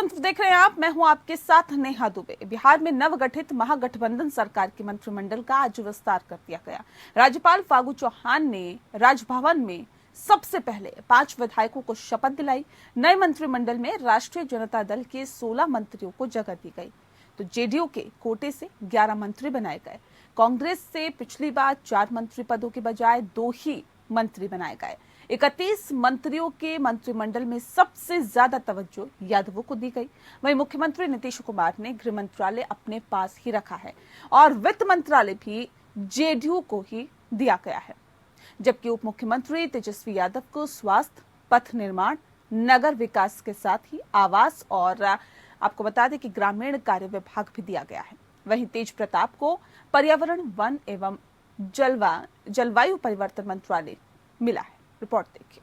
लोकतंत्र देख रहे हैं आप, मैं हूं आपके साथ नेहा दुबे। बिहार में नवगठित महागठबंधन सरकार के मंत्रिमंडल का आज विस्तार कर दिया गया। राज्यपाल फागू चौहान ने राजभवन में सबसे पहले 5 विधायकों को शपथ दिलाई। नए मंत्रिमंडल में राष्ट्रीय जनता दल के 16 मंत्रियों को जगह दी गई, तो जेडीयू के कोटे से 11 मंत्री बनाए गए। कांग्रेस से पिछली बार 4 मंत्री पदों के बजाय 2 ही मंत्री बनाए गए। 31 मंत्रियों के मंत्रिमंडल में सबसे ज्यादा तवज्जो यादवों को दी गई। वहीं मुख्यमंत्री नीतीश कुमार ने गृह मंत्रालय अपने पास ही रखा है और वित्त मंत्रालय भी जेडीयू को ही दिया गया है, जबकि उप मुख्यमंत्री तेजस्वी यादव को स्वास्थ्य, पथ निर्माण, नगर विकास के साथ ही आवास और आपको बता दें कि ग्रामीण कार्य विभाग भी दिया गया है। वहीं तेज प्रताप को पर्यावरण, वन एवं जलवायु परिवर्तन मंत्रालय मिला है। रिपोर्ट देखिए।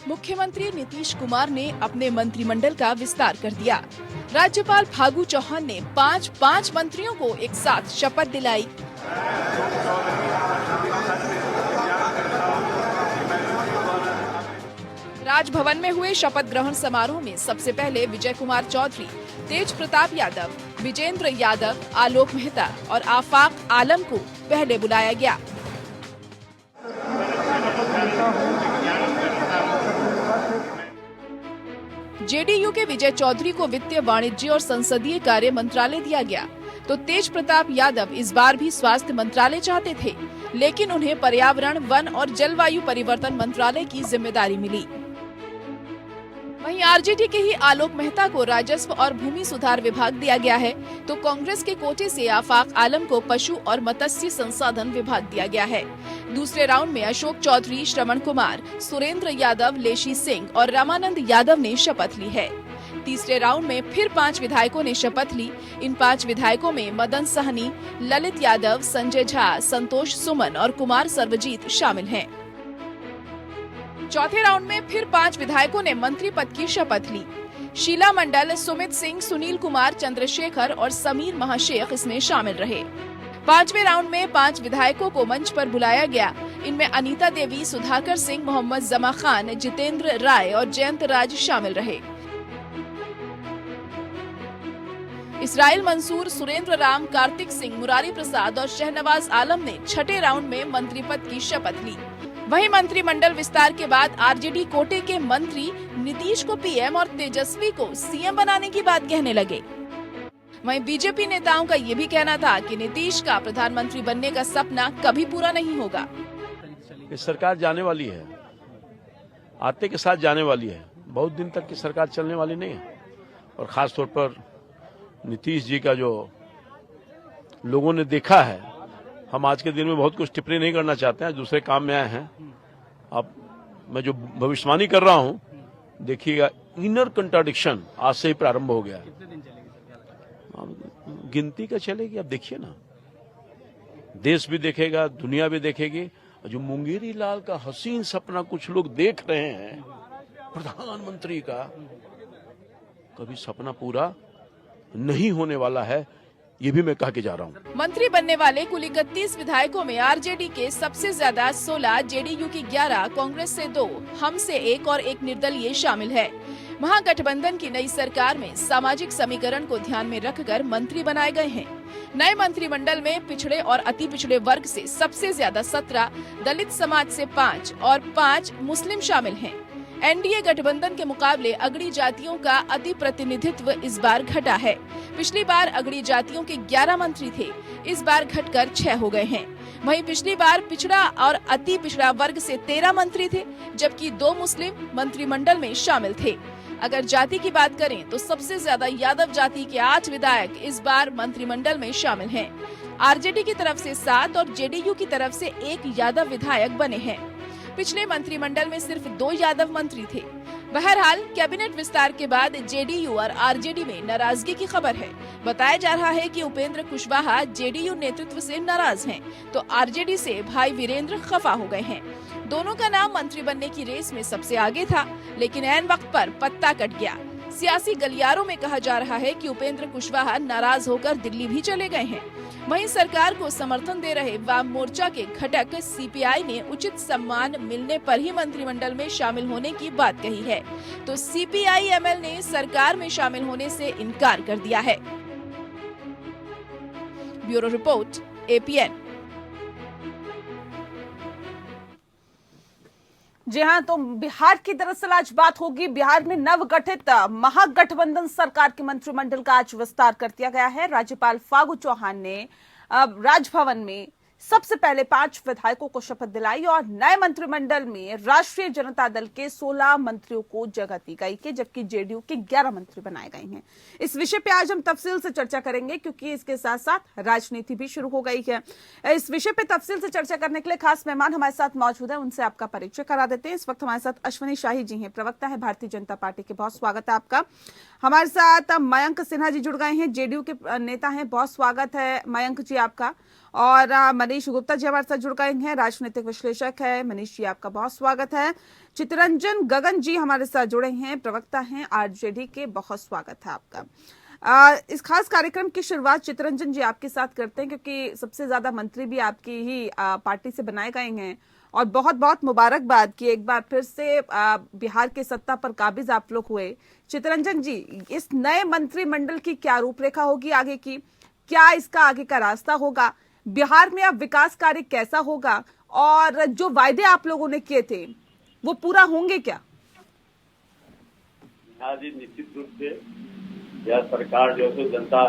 मुख्यमंत्री नीतीश कुमार ने अपने मंत्रिमंडल का विस्तार कर दिया। राज्यपाल फागू चौहान ने 5 मंत्रियों को एक साथ शपथ दिलाई। राजभवन में हुए शपथ ग्रहण समारोह में सबसे पहले विजय कुमार चौधरी, तेज प्रताप यादव, विजेंद्र यादव, आलोक मेहता और आफाक आलम को पहले बुलाया गया। जेडीयू के विजय चौधरी को वित्तीय, वाणिज्य और संसदीय कार्य मंत्रालय दिया गया, तो तेज प्रताप यादव इस बार भी स्वास्थ्य मंत्रालय चाहते थे, लेकिन उन्हें पर्यावरण, वन और जलवायु परिवर्तन मंत्रालय की जिम्मेदारी मिली। वहीं आरजेडी के ही आलोक मेहता को राजस्व और भूमि सुधार विभाग दिया गया है, तो कांग्रेस के कोटे से आफाक आलम को पशु और मत्स्य संसाधन विभाग दिया गया है। दूसरे राउंड में अशोक चौधरी, श्रवण कुमार, सुरेंद्र यादव, लेशी सिंह और रामानंद यादव ने शपथ ली है। तीसरे राउंड में फिर 5 विधायकों ने शपथ ली। इन 5 विधायकों में मदन सहनी, ललित यादव, संजय झा, संतोष सुमन और कुमार सर्वजीत शामिल हैं। चौथे राउंड में फिर 5 विधायकों ने मंत्री पद की शपथ ली। शीला मंडल, सुमित सिंह, सुनील कुमार, चंद्रशेखर और समीर महाशेख इसमें शामिल रहे। 5वें राउंड में 5 विधायकों को मंच पर बुलाया गया। इनमें अनीता देवी, सुधाकर सिंह, मोहम्मद जमा खान, जितेंद्र राय और जयंत राज शामिल रहे। इसराइल मंसूर, सुरेंद्र राम, कार्तिक सिंह, मुरारी प्रसाद और शहनवाज आलम ने छठे राउंड में मंत्री पद की शपथ ली। वहीं मंत्रिमंडल विस्तार के बाद आरजेडी कोटे के मंत्री नीतीश को पीएम और तेजस्वी को सीएम बनाने की बात कहने लगे। वहीं बीजेपी नेताओं का ये भी कहना था कि नीतीश का प्रधानमंत्री बनने का सपना कभी पूरा नहीं होगा। इस सरकार जाने वाली है, आते के साथ जाने वाली है, बहुत दिन तक की सरकार चलने वाली नहीं है। और खास तौर पर नीतीश जी का जो लोगों ने देखा है, हम आज के दिन में बहुत कुछ टिप्पणी नहीं करना चाहते हैं, दूसरे काम में आए हैं। अब मैं जो भविष्यवाणी कर रहा हूं, देखिएगा, इनर कंट्राडिक्शन आज से ही प्रारंभ हो गया है। गिनती का चलेगी, अब देखिए ना, देश भी देखेगा, दुनिया भी देखेगी। जो मुंगेरी लाल का हसीन सपना कुछ लोग देख रहे हैं प्रधानमंत्री का, कभी सपना पूरा नहीं होने वाला है, ये भी मैं कह के जा रहा हूँ। मंत्री बनने वाले कुल 31 विधायकों में आरजेडी के सबसे ज्यादा 16, जेडीयू की 11, कांग्रेस से 2, हम से 1 और 1 निर्दलीय शामिल है। महागठबंधन की नई सरकार में सामाजिक समीकरण को ध्यान में रखकर मंत्री बनाए गए हैं। नए मंत्रिमंडल में पिछड़े और अति पिछड़े वर्ग से सबसे ज्यादा 17, दलित समाज से 5 और 5 मुस्लिम शामिल हैं। एनडीए गठबंधन के मुकाबले अगड़ी जातियों का अति प्रतिनिधित्व इस बार घटा है। पिछली बार अगड़ी जातियों के 11 मंत्री थे, इस बार घटकर 6 हो गए हैं। वहीं पिछली बार पिछड़ा और अति पिछड़ा वर्ग से 13 मंत्री थे, जबकि 2 मुस्लिम मंत्रिमंडल में शामिल थे। अगर जाति की बात करें तो सबसे ज्यादा यादव जाति के 8 विधायक इस बार मंत्रिमंडल में शामिल हैं। आरजेडी की तरफ से 7 और जेडीयू की तरफ से 1 यादव विधायक बने हैं। पिछले मंत्रिमंडल में सिर्फ 2 यादव मंत्री थे। बहरहाल कैबिनेट विस्तार के बाद जेडीयू और आरजेडी में नाराजगी की खबर है। बताया जा रहा है कि उपेंद्र कुशवाहा जेडीयू नेतृत्व से नाराज हैं, तो आरजेडी से भाई वीरेंद्र खफा हो गए हैं। दोनों का नाम मंत्री बनने की रेस में सबसे आगे था, लेकिन ऐन वक्त पर पत्ता कट गया। सियासी गलियारों में कहा जा रहा है कि उपेंद्र कुशवाहा नाराज होकर दिल्ली भी चले गए हैं। वहीं सरकार को समर्थन दे रहे वाम मोर्चा के घटक सीपीआई ने उचित सम्मान मिलने पर ही मंत्रिमंडल में शामिल होने की बात कही है, तो सीपीआई एमएल ने सरकार में शामिल होने से इनकार कर दिया है। Bureau report, APN. जी हाँ, तो बिहार की दरअसल आज बात होगी। बिहार में नवगठित महागठबंधन सरकार के मंत्रिमंडल का आज विस्तार कर दिया गया है। राज्यपाल फागू चौहान ने राजभवन में सबसे पहले 5 विधायकों को शपथ दिलाई और नए मंत्रिमंडल में राष्ट्रीय जनता दल के 16 मंत्रियों को जगह दी गई है, जबकि जेडीयू के 11 मंत्री बनाए गए हैं। इस विषय पे आज हम तफसील से चर्चा करेंगे, क्योंकि इसके साथ साथ राजनीति भी शुरू हो गई है। इस विषय पे तफसील से चर्चा करने के लिए खास मेहमान हमारे साथ मौजूद है, उनसे आपका परिचय करा देते हैं। इस वक्त हमारे साथ अश्विनी शाही जी हैं, प्रवक्ता है भारतीय जनता पार्टी के। बहुत स्वागत है आपका। हमारे साथ मयंक सिन्हा जी जुड़ गए हैं, जेडीयू के नेता हैं। बहुत स्वागत है मयंक जी आपका। और मनीष गुप्ता जी हमारे साथ जुड़ गए हैं, राजनीतिक विश्लेषक है। मनीष जी आपका बहुत स्वागत है। चितरंजन गगन जी हमारे साथ जुड़े हैं, प्रवक्ता हैं आरजेडी के। बहुत स्वागत है आपका। इस खास कार्यक्रम की शुरुआत चितरंजन जी आपके साथ करते हैं, क्योंकि सबसे ज्यादा मंत्री भी आपकी ही पार्टी से बनाए गए हैं। और बहुत बहुत मुबारकबाद कि एक बार फिर से बिहार के सत्ता पर काबिज आप लोग हुए। चितरंजन जी, इस नए मंत्रिमंडल की क्या रूपरेखा होगी आगे की? क्या इसका आगे का रास्ता होगा? बिहार में अब विकास कार्य कैसा होगा? और जो वायदे आप लोगों ने किए थे वो पूरा होंगे क्या? हाँ जी, निश्चित रूप से यह सरकार जो है जनता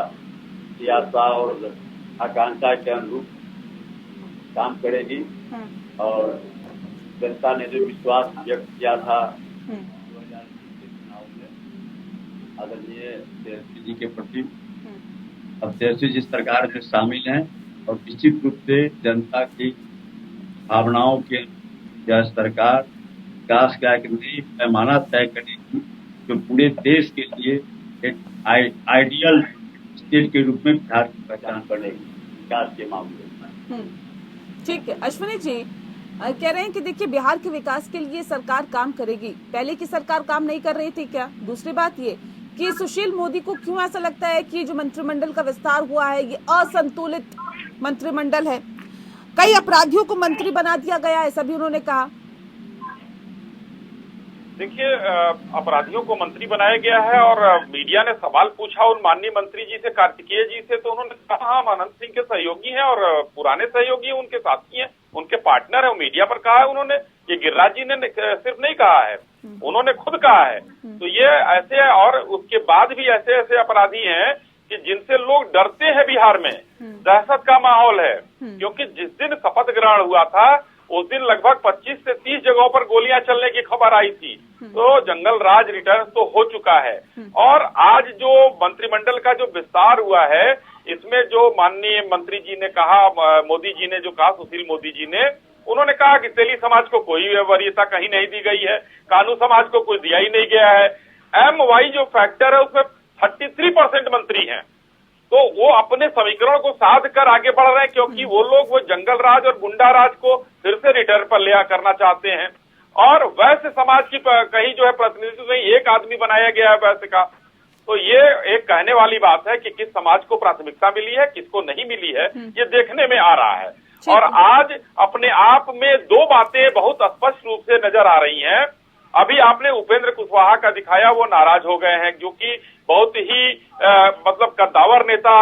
की आशा और आकांक्षा के अनुरूप काम करेगी। और जनता ने जो विश्वास व्यक्त किया था 2019 के चुनाव में आदरणीय तेजस्वी जी के प्रति, अब तेजस्वी जी सरकार में शामिल हैं और निश्चित रूप से जनता की भावनाओं के यह सरकार विकास का एक नई पैमाना तय करेगी, जो पूरे देश के लिए एक आइडियल स्टेट के रूप में बिहार की पहचान बनेगी विकास के मामले में। ठीक है, अश्विनी जी कह रहे हैं कि देखिए बिहार के विकास के लिए सरकार काम करेगी। पहले की सरकार काम नहीं कर रही थी क्या? दूसरी बात ये कि सुशील मोदी को क्यों ऐसा लगता है कि जो मंत्रिमंडल का विस्तार हुआ है ये असंतुलित मंत्रिमंडल है? कई अपराधियों को मंत्री बना दिया गया, ऐसा भी उन्होंने कहा। देखिए, अपराधियों को मंत्री बनाया गया है और मीडिया ने सवाल पूछा उन माननीय मंत्री जी से, कार्तिकेय जी से, तो उन्होंने कहा हम अनंत सिंह के सहयोगी हैं और पुराने सहयोगी हैं, उनके साथी हैं, उनके पार्टनर है। मीडिया पर कहा है उन्होंने, ये गिरिराज जी ने सिर्फ नहीं कहा है, उन्होंने खुद कहा है। तो ये ऐसे, और उसके बाद भी ऐसे ऐसे अपराधी हैं कि जिनसे लोग डरते हैं। बिहार में दहशत का माहौल है, क्योंकि जिस दिन शपथ ग्रहण हुआ था उस दिन लगभग 25 से 30 जगहों पर गोलियां चलने की खबर आई थी। तो जंगल राज रिटर्न तो हो चुका है। और आज जो मंत्रिमंडल का जो विस्तार हुआ है, इसमें जो माननीय मंत्री जी ने कहा, मोदी जी ने जो कहा, सुशील मोदी जी ने, उन्होंने कहा कि तेली समाज को कोई वरीयता कहीं नहीं दी गई है, कानू समाज को कोई दिया ही नहीं गया है। MY जो फैक्टर है उसमें 33% मंत्री हैं। तो वो अपने समीकरण को साध कर आगे बढ़ रहे हैं, क्योंकि वो लोग वो जंगल राज और गुंडा राज को फिर से रिटर्न पर ले करना चाहते हैं। और वैश्य समाज की कहीं जो है प्रतिनिधित्व नहीं, एक आदमी बनाया गया है वैश्य का। तो ये एक कहने वाली बात है कि किस समाज को प्राथमिकता मिली है, किसको नहीं मिली है, ये देखने में आ रहा है। और आज अपने आप में दो बातें बहुत स्पष्ट रूप से नजर आ रही हैं। अभी आपने उपेंद्र कुशवाहा का दिखाया, वो नाराज हो गए हैं, जो कि बहुत ही मतलब कद्दावर नेता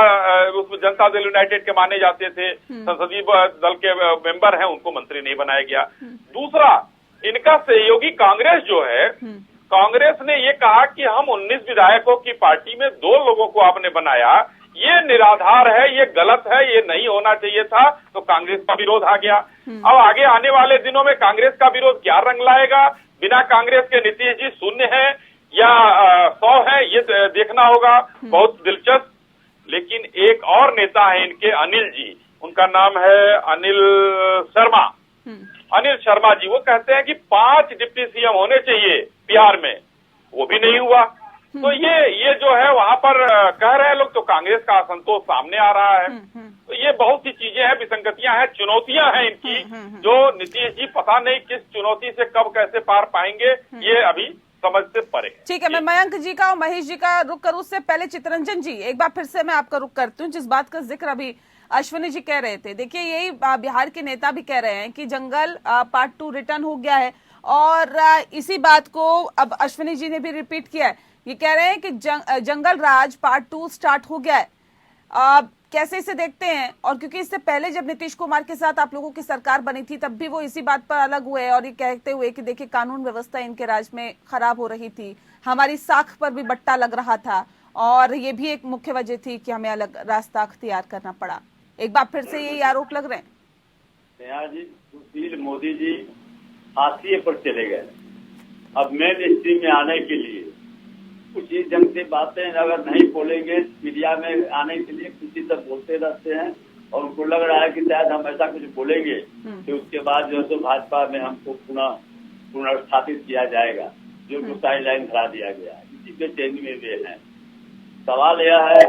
उस जनता दल यूनाइटेड के माने जाते थे, संसदीय दल के मेंबर हैं, उनको मंत्री नहीं बनाया गया। दूसरा, इनका सहयोगी कांग्रेस जो है, कांग्रेस ने ये कहा कि हम 19 विधायकों की पार्टी में 2 लोगों को आपने बनाया, ये निराधार है, ये गलत है, ये नहीं होना चाहिए था। तो कांग्रेस का विरोध आ गया। अब आगे आने वाले दिनों में कांग्रेस का विरोध क्या रंग लाएगा? बिना कांग्रेस के नीतीश जी शून्य है या 100 है, ये देखना होगा, बहुत दिलचस्प। लेकिन एक और नेता है इनके, अनिल जी, उनका नाम है अनिल शर्मा। अनिल शर्मा जी, वो कहते हैं कि 5 डिप्टी सीएम होने चाहिए बिहार में, वो भी नहीं हुआ। तो ये जो है वहां पर कह रहे हैं लोग, तो कांग्रेस का असंतोष सामने आ रहा है। तो ये बहुत सी चीजें हैं, विसंगतियां हैं, चुनौतियां हैं इनकी, जो नीतीश जी पता नहीं किस चुनौती से कब कैसे पार पाएंगे, ये अभी समझ से परे। ठीक है, मैं मयंक जी का और महेश जी का रुख करूं, उससे पहले चितरंजन जी एक बार फिर से मैं आपका रुख करती हूँ। जिस बात का जिक्र अभी अश्विनी जी कह रहे थे। देखिए यही बिहार के नेता भी कह रहे हैं कि जंगल पार्ट 2 रिटर्न हो गया है, और इसी बात को अब अश्विनी जी ने भी रिपीट किया है। ये कह रहे हैं कि जंगल राज पार्ट 2 स्टार्ट हो गया है। कैसे इसे देखते हैं? और क्योंकि इससे पहले जब नीतीश कुमार के साथ आप लोगों की सरकार बनी थी तब भी वो इसी बात पर अलग हुए और ये कहते हुए कि देखिए कानून व्यवस्था इनके राज में खराब हो रही थी, हमारी साख पर भी बट्टा लग रहा था, और ये भी एक मुख्य वजह थी कि हमें अलग रास्ता अख्तियार करना पड़ा। एक बार फिर से यही आरोप लग रहे हैं। नेहा जी, सुशील मोदी जी हाशिए पर चले गए। अब मेन स्ट्रीम में आने के लिए कुछ ही ढंग से बातें अगर नहीं बोलेंगे, मीडिया में आने के लिए कुछ ही तक बोलते रहते हैं, और उनको लग रहा है कि शायद हम ऐसा कुछ बोलेंगे कि उसके बाद जो है भाजपा में हमको पुनर्स्थापित किया जाएगा, जो साइड लाइन खड़ा दिया गया है। इसी बेचैनी में वे हैं। सवाल यह है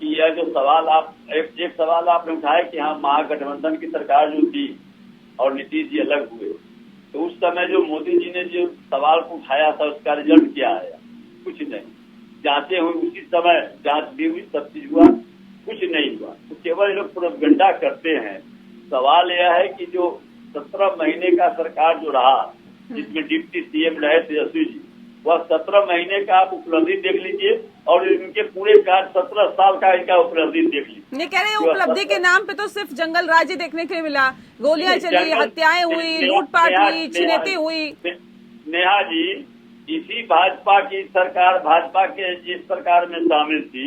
कि यह जो सवाल आप एक सवाल आपने उठाया कि हाँ महागठबंधन की सरकार जो थी और नीतीश जी अलग हुए, तो उस समय जो मोदी जी ने जो सवाल को उठाया था उसका रिजल्ट क्या आया? कुछ नहीं। जांचें हुई उसी समय, जांच भी हुई, सब चीज हुआ, कुछ नहीं हुआ। तो केवल लोग प्रोपेगेंडा करते हैं। सवाल यह है कि जो 17 महीने का सरकार जो रहा, जिसमें डिप्टी सीएम रहे तेजस्वी जी, वह 17 महीने का आप उपलब्धि देख लीजिए और इनके पूरे कार्य 17 साल का इनका उपलब्धि देख लीजिए। नहीं कह रहे उपलब्धि के नाम पे तो सिर्फ जंगल राज ही देखने के लिए मिला, गोलियां चली, हत्याएं हुई, लूटपाट हुई, छिनेती हुई। नेहा जी, इसी भाजपा की सरकार, भाजपा के जिस सरकार में शामिल थी,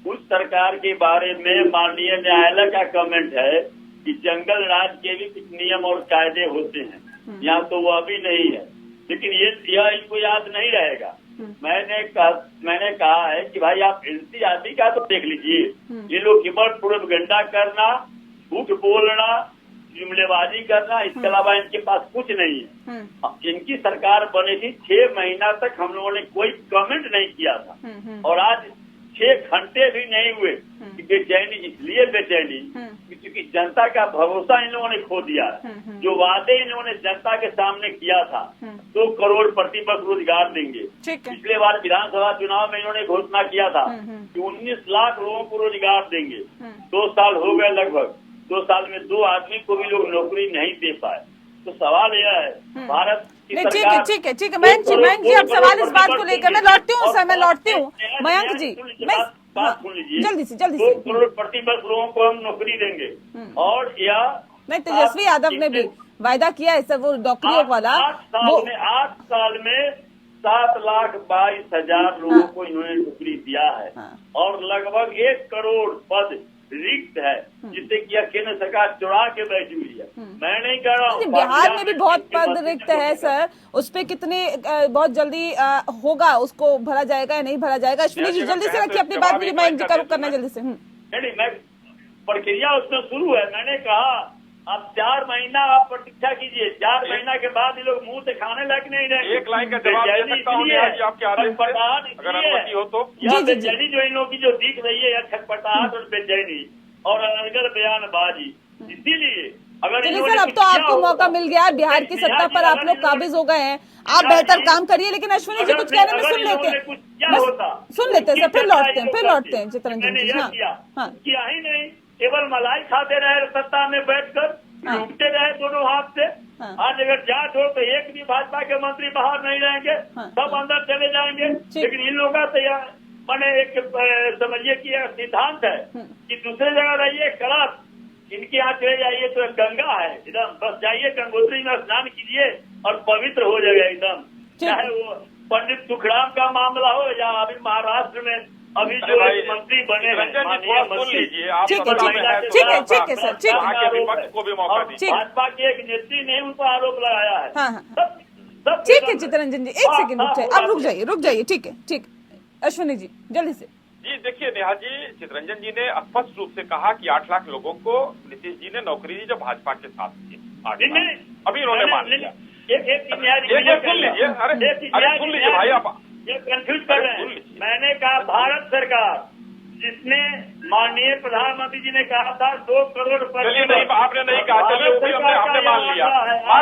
उस सरकार के बारे में माननीय न्यायालय का कमेंट है कि जंगल राज के भी कुछ नियम और कायदे होते हैं। यहाँ तो वह भी नहीं है, लेकिन यह इनको याद नहीं रहेगा। मैंने कहा है कि भाई आप एनसीआरबी का तो देख लीजिए। ये लोग केवल प्रोपेगेंडा करना, झूठ बोलना, जुमलेबाजी करना, इसके अलावा इनके पास कुछ नहीं है। इनकी सरकार बनी थी 6 महीना तक हम लोगों ने कोई कमेंट नहीं किया था, और आज 6 घंटे भी नहीं हुए कि बेचैनी, इसलिए बेचैनी क्योंकि जनता का भरोसा इन लोगों ने खो दिया है। जो वादे इन्होंने जनता के सामने किया था, 2 करोड़ प्रतिवर्ष रोजगार देंगे। पिछले बार विधानसभा चुनाव में इन्होंने घोषणा किया था कि 19 लाख लोगों को रोजगार देंगे। 2 साल हो गए, लगभग 2 साल में 2 आदमी को भी लोग नौकरी नहीं दे पाए। तो सवाल यह है, भारत की सरकार। ठीक है मयंक जी, अब सवाल इस बात को लेकर मैं लौटती हूँ मयंक जी, बात सुन लीजिए। जल्दी से 2 करोड़ प्रतिवर्ष लोगों को हम नौकरी देंगे, और या नहीं, तेजस्वी यादव ने भी वायदा किया है सर, वो नौकरियों वाला। 8 साल में 7,22,000 लोगों को इन्होंने नौकरी दिया है, और लगभग 1 करोड़ पद रिक्त है, जिससे कि केंद्र सरकार चुरा के बैठी हुई है। मैं नहीं कह रहा हूँ, बिहार में भी बहुत पद रिक्त है सर, उस पे कितने बहुत जल्दी होगा, उसको भरा जाएगा या नहीं भरा जाएगा? अश्विनी जी जल्दी से रखिए अपनी बात, मुझे मयंक जी का रुख करना जल्दी से। नहीं, मैं प्रक्रिया उसमें शुरू है। मैंने कहा अब 4 महीना आप प्रतीक्षा कीजिए, 4 महीना के बाद ये लोग मुंह से खाने लायक नहीं रहेंगे। एक लाइन का जवाब दे सकता हूं जी, आपके आदेश से, अगर अनुमति हो तो। बेचैनी जो इन लोगों की जो दिख रही है, छटपटाहट और बेचैनी और अनर्गल बयानबाजी, इसीलिए अगर सर अब तो आपको मौका मिल गया है, बिहार की सत्ता पर आप लोग काबिज हो गए हैं, आप बेहतर काम करिए। लेकिन अश्विनी जी कुछ कहने में सुन लेते हैं सर, फिर लौटते हैं चितरंजन जी। हाँ, किया ही नहीं, केवल मलाई खाते रहे सत्ता में बैठकर, लूटते रहे दोनों हाथ से। आज अगर जांच हो तो एक भी भाजपा के मंत्री बाहर नहीं रहेंगे, सब अंदर चले जाएंगे। लेकिन इन लोगों का मैंने एक समझिए कि सिद्धांत है कि दूसरे जगह रहिए खराब, इनके यहाँ चले जाइए तो गंगा है एकदम, बस जाइए गंगोत्री में स्नान कीजिए और पवित्र हो जाएगा एकदम। चाहे वो पंडित सुखराम का मामला हो या अभी महाराष्ट्र में अभी जो मंत्री बने हैं, ठीक है सर, ठीक है। भाजपा के एक नेत्री ने उन पर आरोप लगाया है। ठीक है चितरंजन जी, 1 सेकंड रुक जाइए, अब रुक जाइए, ठीक है। अश्विनी जी जल्दी से। जी देखिए नेहा जी, चितरंजन जी ने स्पष्ट रूप से कहा कि 8 लाख लोगों को नीतीश जी ने नौकरी दी जो भाजपा के साथ थी। अभी उन्होंने मान लिया। सुन लीजिए, अरे सुन लीजिए भाई, आप ये कंफ्यूज कर रहे हैं। मैंने कहा भारत सरकार, जिसने माननीय प्रधानमंत्री जी ने कहा था 2 करोड़। चलिए नहीं, आपने नहीं कहा, चलिए हमने मान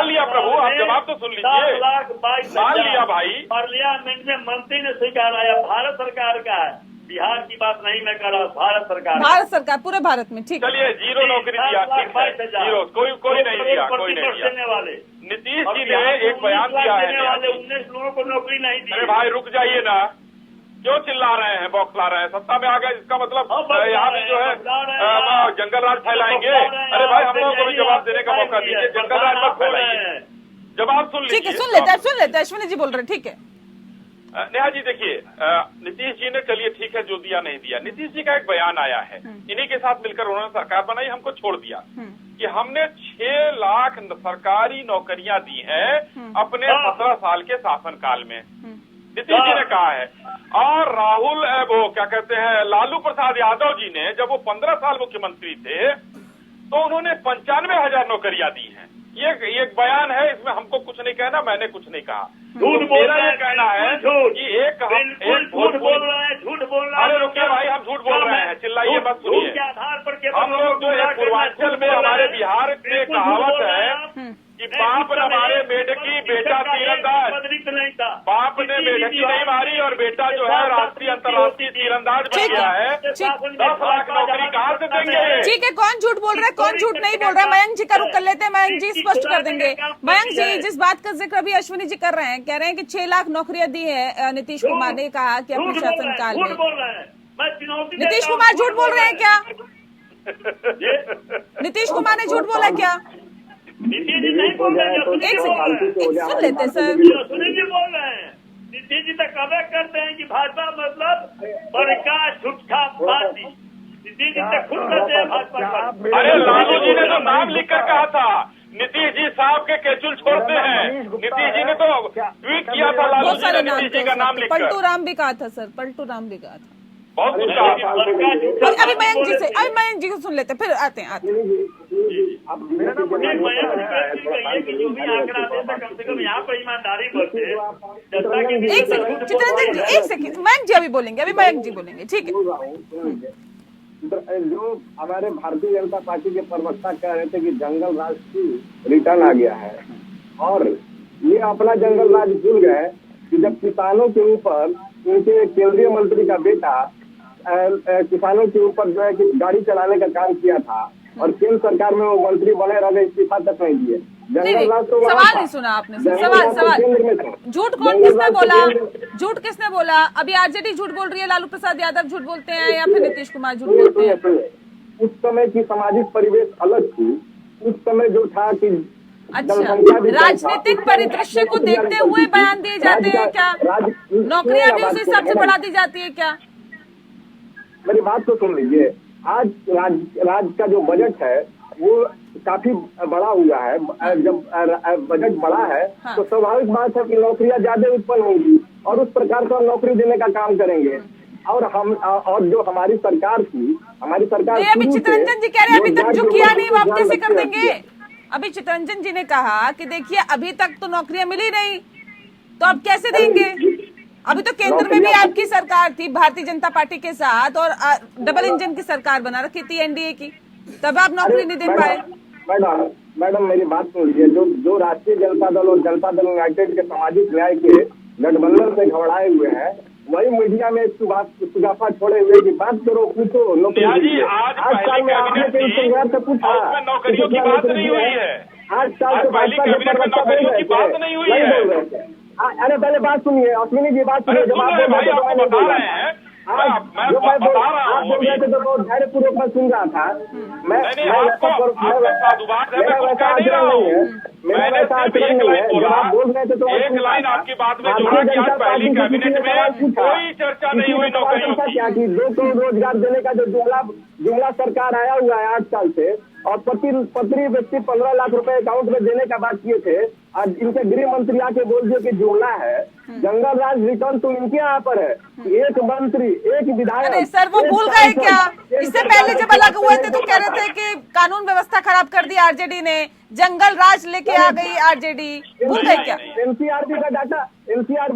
लिया प्रभु, आप जवाब तो सुन लीजिए। 7,22,000 मान लिया भाई, पार्लियामेंट में मंत्री ने स्वीकारा, भारत सरकार का है। बिहार की बात नहीं मैं कर रहा, भारत सरकार भारत सरकार पूरे भारत में, ठीक है। चलिए 0 नौकरी दिया, ठीक है, 0, कोई नहीं दिया, कोई नहीं दिया। देने वाले नीतीश जी ने एक बयान दिया है, 19 लोगों को नौकरी नहीं दी। अरे भाई रुक जाइए ना, क्यों चिल्ला रहे हैं, बौखला रहे हैं? सत्ता में आ गए इसका मतलब यहाँ भी जो है जंगल राज फैलाएंगे? अरे भाई हम लोगों को भी जवाब देने का मौका दीजिए, जंगल राज मत फैलाइए, जवाब सुन लीजिए। ठीक है, सुन लेते हैं, अश्विनी जी बोल रहे हैं, ठीक है। नेहा जी देखिए, नीतीश जी ने, चलिए ठीक है, जो दिया नहीं दिया। नीतीश जी का एक बयान आया है, इन्हीं के साथ मिलकर उन्होंने सरकार बनाई, हमको छोड़ दिया कि हमने 6 लाख सरकारी नौकरियां दी हैं अपने 17 साल के शासनकाल में, नीतीश जी ने कहा है। और राहुल वो क्या कहते हैं, लालू प्रसाद यादव जी ने जब वो 15 साल मुख्यमंत्री थे तो उन्होंने 95,000 नौकरियां दी हैं। ये एक बयान है, इसमें हमको कुछ नहीं कहना, मैंने कुछ नहीं कहा। मेरा ये कहना है कि एक झूठ बोल रहे हैं। अरे रुकिए भाई, हम झूठ बोल रहे हैं, चिल्लाइए मत, सुनिए। हम लोग जो है पूर्वांचल में, हमारे बिहार में कहावत है कि बाप ने मारे मेढकी, बेटा तीरंदाज। बाप ने मेढकी नहीं मारी और बेटा जो है राष्ट्रीय अंतर्राष्ट्रीय तीरंदाज बन गया है। 10 लाख नौकरी कहाँ से देंगे? ठीक है, कौन झूठ बोल रहा है, कौन झूठ नहीं बोल रहा है, मयंक जी का रुख कर लेते हैं, मयंक जी स्पष्ट कर देंगे। मयंक जी, जिस बात का जिक्र अभी अश्विनी जी कर रहे हैं, कह रहे हैं कि 6 लाख नौकरियां दी है नीतीश कुमार ने, कहा कि अपने शासनकाल में। नीतीश कुमार झूठ बोल रहे हैं क्या? नीतीश कुमार ने झूठ बोला क्या? नीतीश जी नहीं बोल रहे हैं, एक सेकंड सुन लेते हैं सर। सुनील जी बोल रहे हैं। नीतीश जी तक कवे करते हैं कि भाजपा मतलब बड़का झूठा पार्टी। नीतीश जी तक खुद करते हैं भाजपा। अरे लालू जी ने तो नाम लिख कर कहा था, नीतीश जी साहब के केचुल छोड़ते हैं। नीतीश जी ने तो ट्वीट किया था लालू जी ने नीतीश जी का नाम लिखकर। पलटू राम भी कहा था सर, पलटू राम भी कहा था, बहुत कुछ कहा। अभी मयंक जी को सुन लेते, फिर आते हैं। जो भी आंकड़ा देता कम से कम यहाँ पर ईमानदारी बरते। एक सेकंड चित्रंजन जी, एक सेकंड, मयंक जी अभी बोलेंगे, अभी मयंक जी बोलेंगे, ठीक है। जो हमारे भारतीय जनता पार्टी के प्रवक्ता कह रहे थे कि जंगल राज की रिटर्न आ गया है, और ये अपना जंगल राज भूल गए कि जब किसानों के ऊपर उनके केंद्रीय मंत्री का बेटा किसानों के ऊपर जो है कि गाड़ी चलाने का काम किया था और केंद्र सरकार में वो मंत्री बने रह गए, इस्तीफा तक नहीं दिए। जंगल राज तो सवाल नहीं सुना आपने, सवाल झूठ कौन किसने बोला, झूठ किसने बोला? अभी आरजेडी झूठ बोल रही है, लालू प्रसाद यादव झूठ बोलते हैं, या फिर नीतीश कुमार झूठ बोलते हैं? उस समय की सामाजिक परिवेश अलग थी। उस समय जो था कि अच्छा, राजनीतिक परिदृश्य को देखते हुए बयान दिए जाते हैं क्या? नौकरियां भी उस हिसाब से बढ़ा दी जाती है क्या? मेरी बात तो सुन लीजिए। आज राज्य का जो बजट है वो काफी बड़ा हुआ है। जब बजट बड़ा है तो स्वाभाविक बात है कि नौकरियां ज्यादा उत्पन्न होंगी और उस प्रकार का नौकरी देने का काम करेंगे। और जो हमारी सरकार थी, हमारी सरकार अभी चित्रंजन जी कह रहे हैं अभी तक जो किया नहीं वो आप कैसे कर देंगे? अभी चित्रंजन जी ने कहा कि देखिए अभी तक तो नौकरियां मिली नहीं, तो आप कैसे देंगे? अभी तो केंद्र में भी आपकी सरकार थी भारतीय जनता पार्टी के साथ, और डबल इंजन की सरकार बना रखी थी एनडीए की, तब आप नौकरी नहीं दे पाए। मैडम मेरी बात सुन लीजिए। जो राष्ट्रीय जनता दल और जनता दल यूनाइटेड के सामाजिक न्याय के गठबंधन से घबराए हुए हैं, वही मीडिया में सुगाफा छोड़े हुए की बात करो, पूछो नौकरी। आज साल में आपने से पूछा, नौकरियों की बात नहीं हुई है। आज साल से भाजपा के प्रवक्ता बोल रहे थे। अरे पहले बात सुनिए, अश्विनी जी बात सुनिए। जब आप बता रहे हैं, जो मैं बोल रहे थे तो बहुत धैर्य पूर्वक मैं सुन रहा था। मैं वैसा आचरण नहीं है, मेरा वैसा आचरण नहीं है। जब आप बोल रहे थे तो एक लाइन आपकी बात में जोड़ा कि आज पहली कैबिनेट में कोई चर्चा नहीं हुई नौकरियों की। क्या कि 2 करोड़ रोजगार देने का जो जुमला सरकार आया हुआ है 8 साल से, और प्रति व्यक्ति 15 लाख रुपए अकाउंट में देने का बात किए थे। आज इनके गृह मंत्री आके बोल दिए कि जुमला है। जंगल राज रिटर्न तो इनके यहाँ पर है। एक मंत्री, एक विधायक। अरे सर वो भूल गए क्या? इससे पहले जब अलग हुए थे तो कह रहे थे कि कानून व्यवस्था खराब कर दी आरजेडी ने, जंगल राज लेके आ गई आरजेडी, भूल गए क्या? एनसीआरबी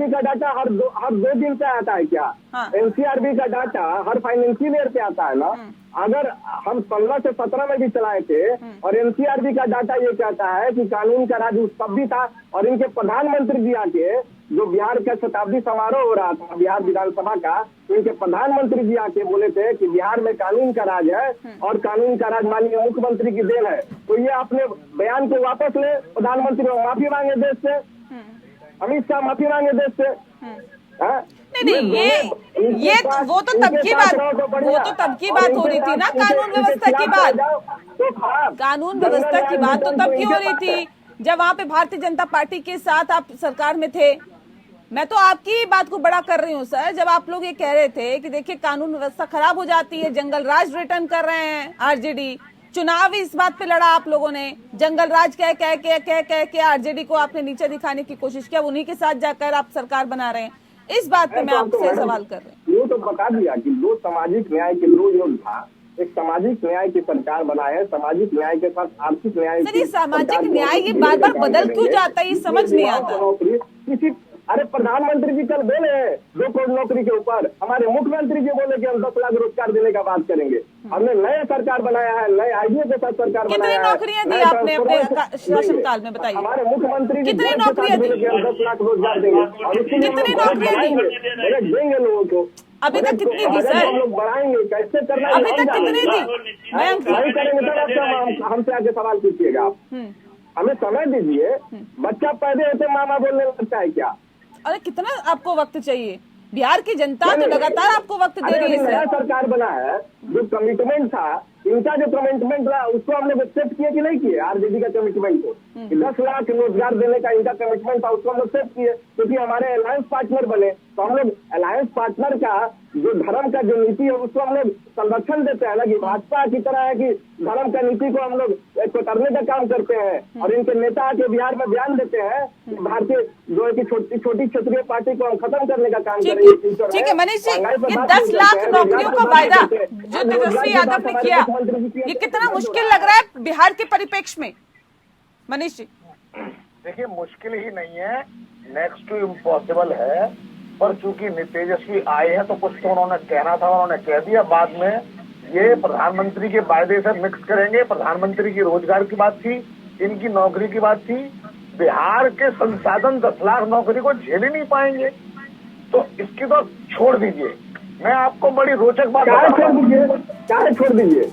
का डाटा हर दो दिन पे आता है क्या? एनसीआरबी का डाटा हर फाइनेंशियल ईयर पे आता है ना। अगर हम 16 से 17 में भी चलाए थे और एनसीआरबी का डाटा ये कहता है कि कानून का राज उस तब भी था, और इनके प्रधानमंत्री जी आके, जो बिहार का शताब्दी समारोह हो रहा था बिहार विधानसभा का, इनके प्रधानमंत्री जी आके बोले थे कि बिहार में कानून का राज है और कानून का राज माननीय मुख्यमंत्री की देन है। तो ये अपने बयान को वापस ले, प्रधानमंत्री माफी मांगे देश से, अमित शाह माफी मांगे देश से। नहीं, ये वो तो तब की बात हो रही थी ना, कानून व्यवस्था की बात। कानून व्यवस्था की बात तो तब की हो रही थी जब वहाँ पे भारतीय जनता पार्टी के साथ आप सरकार में थे। मैं तो आपकी बात को बड़ा कर रही हूँ सर, जब आप लोग ये कह रहे थे कि देखिए कानून व्यवस्था खराब हो जाती है, जंगल राज रिटर्न कर रहे हैं आरजेडी, चुनाव इस बात पे लड़ा आप लोगों ने, जंगल राज कह के आरजेडी को आपने नीचे दिखाने की कोशिश किया, उन्हीं के साथ जाकर आप सरकार बना रहे हैं। इस बात पे मैं आपसे सवाल कर रही हूँ। ये तो बता दिया कि दो सामाजिक न्याय के दो योग था, एक सामाजिक न्याय की सरकार बना है, सामाजिक न्याय के साथ आर्थिक न्याय। सर, ये सामाजिक न्याय ये बार बार बदल क्यों जाता है, ये समझ नहीं आता। किसी अरे प्रधानमंत्री जी कल बोले 2 करोड़ नौकरी के ऊपर, हमारे मुख्यमंत्री जी बोले कि हम 10 लाख रोजगार देने का बात करेंगे। हमने नया सरकार बनाया है, नए आइडिया के साथ सरकार बनाया है। कितनी नौकरियां दी आपने अपने शासनकाल में, बताइए। हमारे मुख्यमंत्री जी कितनी नौकरियां दी? 10 लाख रोजगार देंगे और कितनी नौकरियां देंगे लोगों को। अभी तक कितनी दी सर? हम लोग बढ़ाएंगे, कैसे करना है अभी तक कितनी दी? नहीं करेंगे तब हमसे आके सवाल पूछिएगा आप। हमें समय दीजिए, बच्चा पैदा होते मामा बोलने लगता है क्या? अरे कितना आपको वक्त चाहिए? बिहार की जनता तो लगातार आपको वक्त दे रही है नया सर। सरकार बना है, जो कमिटमेंट था, इनका जो कमिटमेंट था उसको हमने एक्सेप्ट किया कि नहीं किए? आरजेडी का कमिटमेंट को 10 लाख रोजगार देने का इनका कमिटमेंट था, उसको हम लोग एक्सेप्ट किए क्योंकि हमारे अलायंस पार्टनर बने। तो हम लोग अलायंस पार्टनर का जो धर्म का जो नीति है उसको हम लोग संरक्षण देते हैं ना, कि भाजपा की तरह है कि धर्म का नीति को हम लोग कोतरने का काम करते हैं और इनके नेता आके बिहार में बयान देते हैं कि भारतीय जो है कि छोटी क्षेत्रीय पार्टी को हम खत्म करने का काम करेंगे। ठीक है मनीष जी, ये 10 लाख नौकरियों का वायदा जो तेजस्वी यादव ने किया, ये कितना मुश्किल लग रहा है बिहार के परिप्रेक्ष्य में? मनीष जी देखिए, मुश्किल ही नहीं है, नेक्स्ट टू इम्पॉसिबल है, पर चूंकि तेजस्वी आए हैं तो कुछ तो उन्होंने कहना था, उन्होंने कह दिया। बाद में ये प्रधानमंत्री के वायदे से मिक्स करेंगे। प्रधानमंत्री की रोजगार की बात थी, इनकी नौकरी की बात थी। बिहार के संसाधन 10 लाख नौकरी को झेल ही नहीं पाएंगे, तो इसकी तो छोड़ दीजिए। मैं आपको बड़ी रोचक बात छोड़ दीजिए।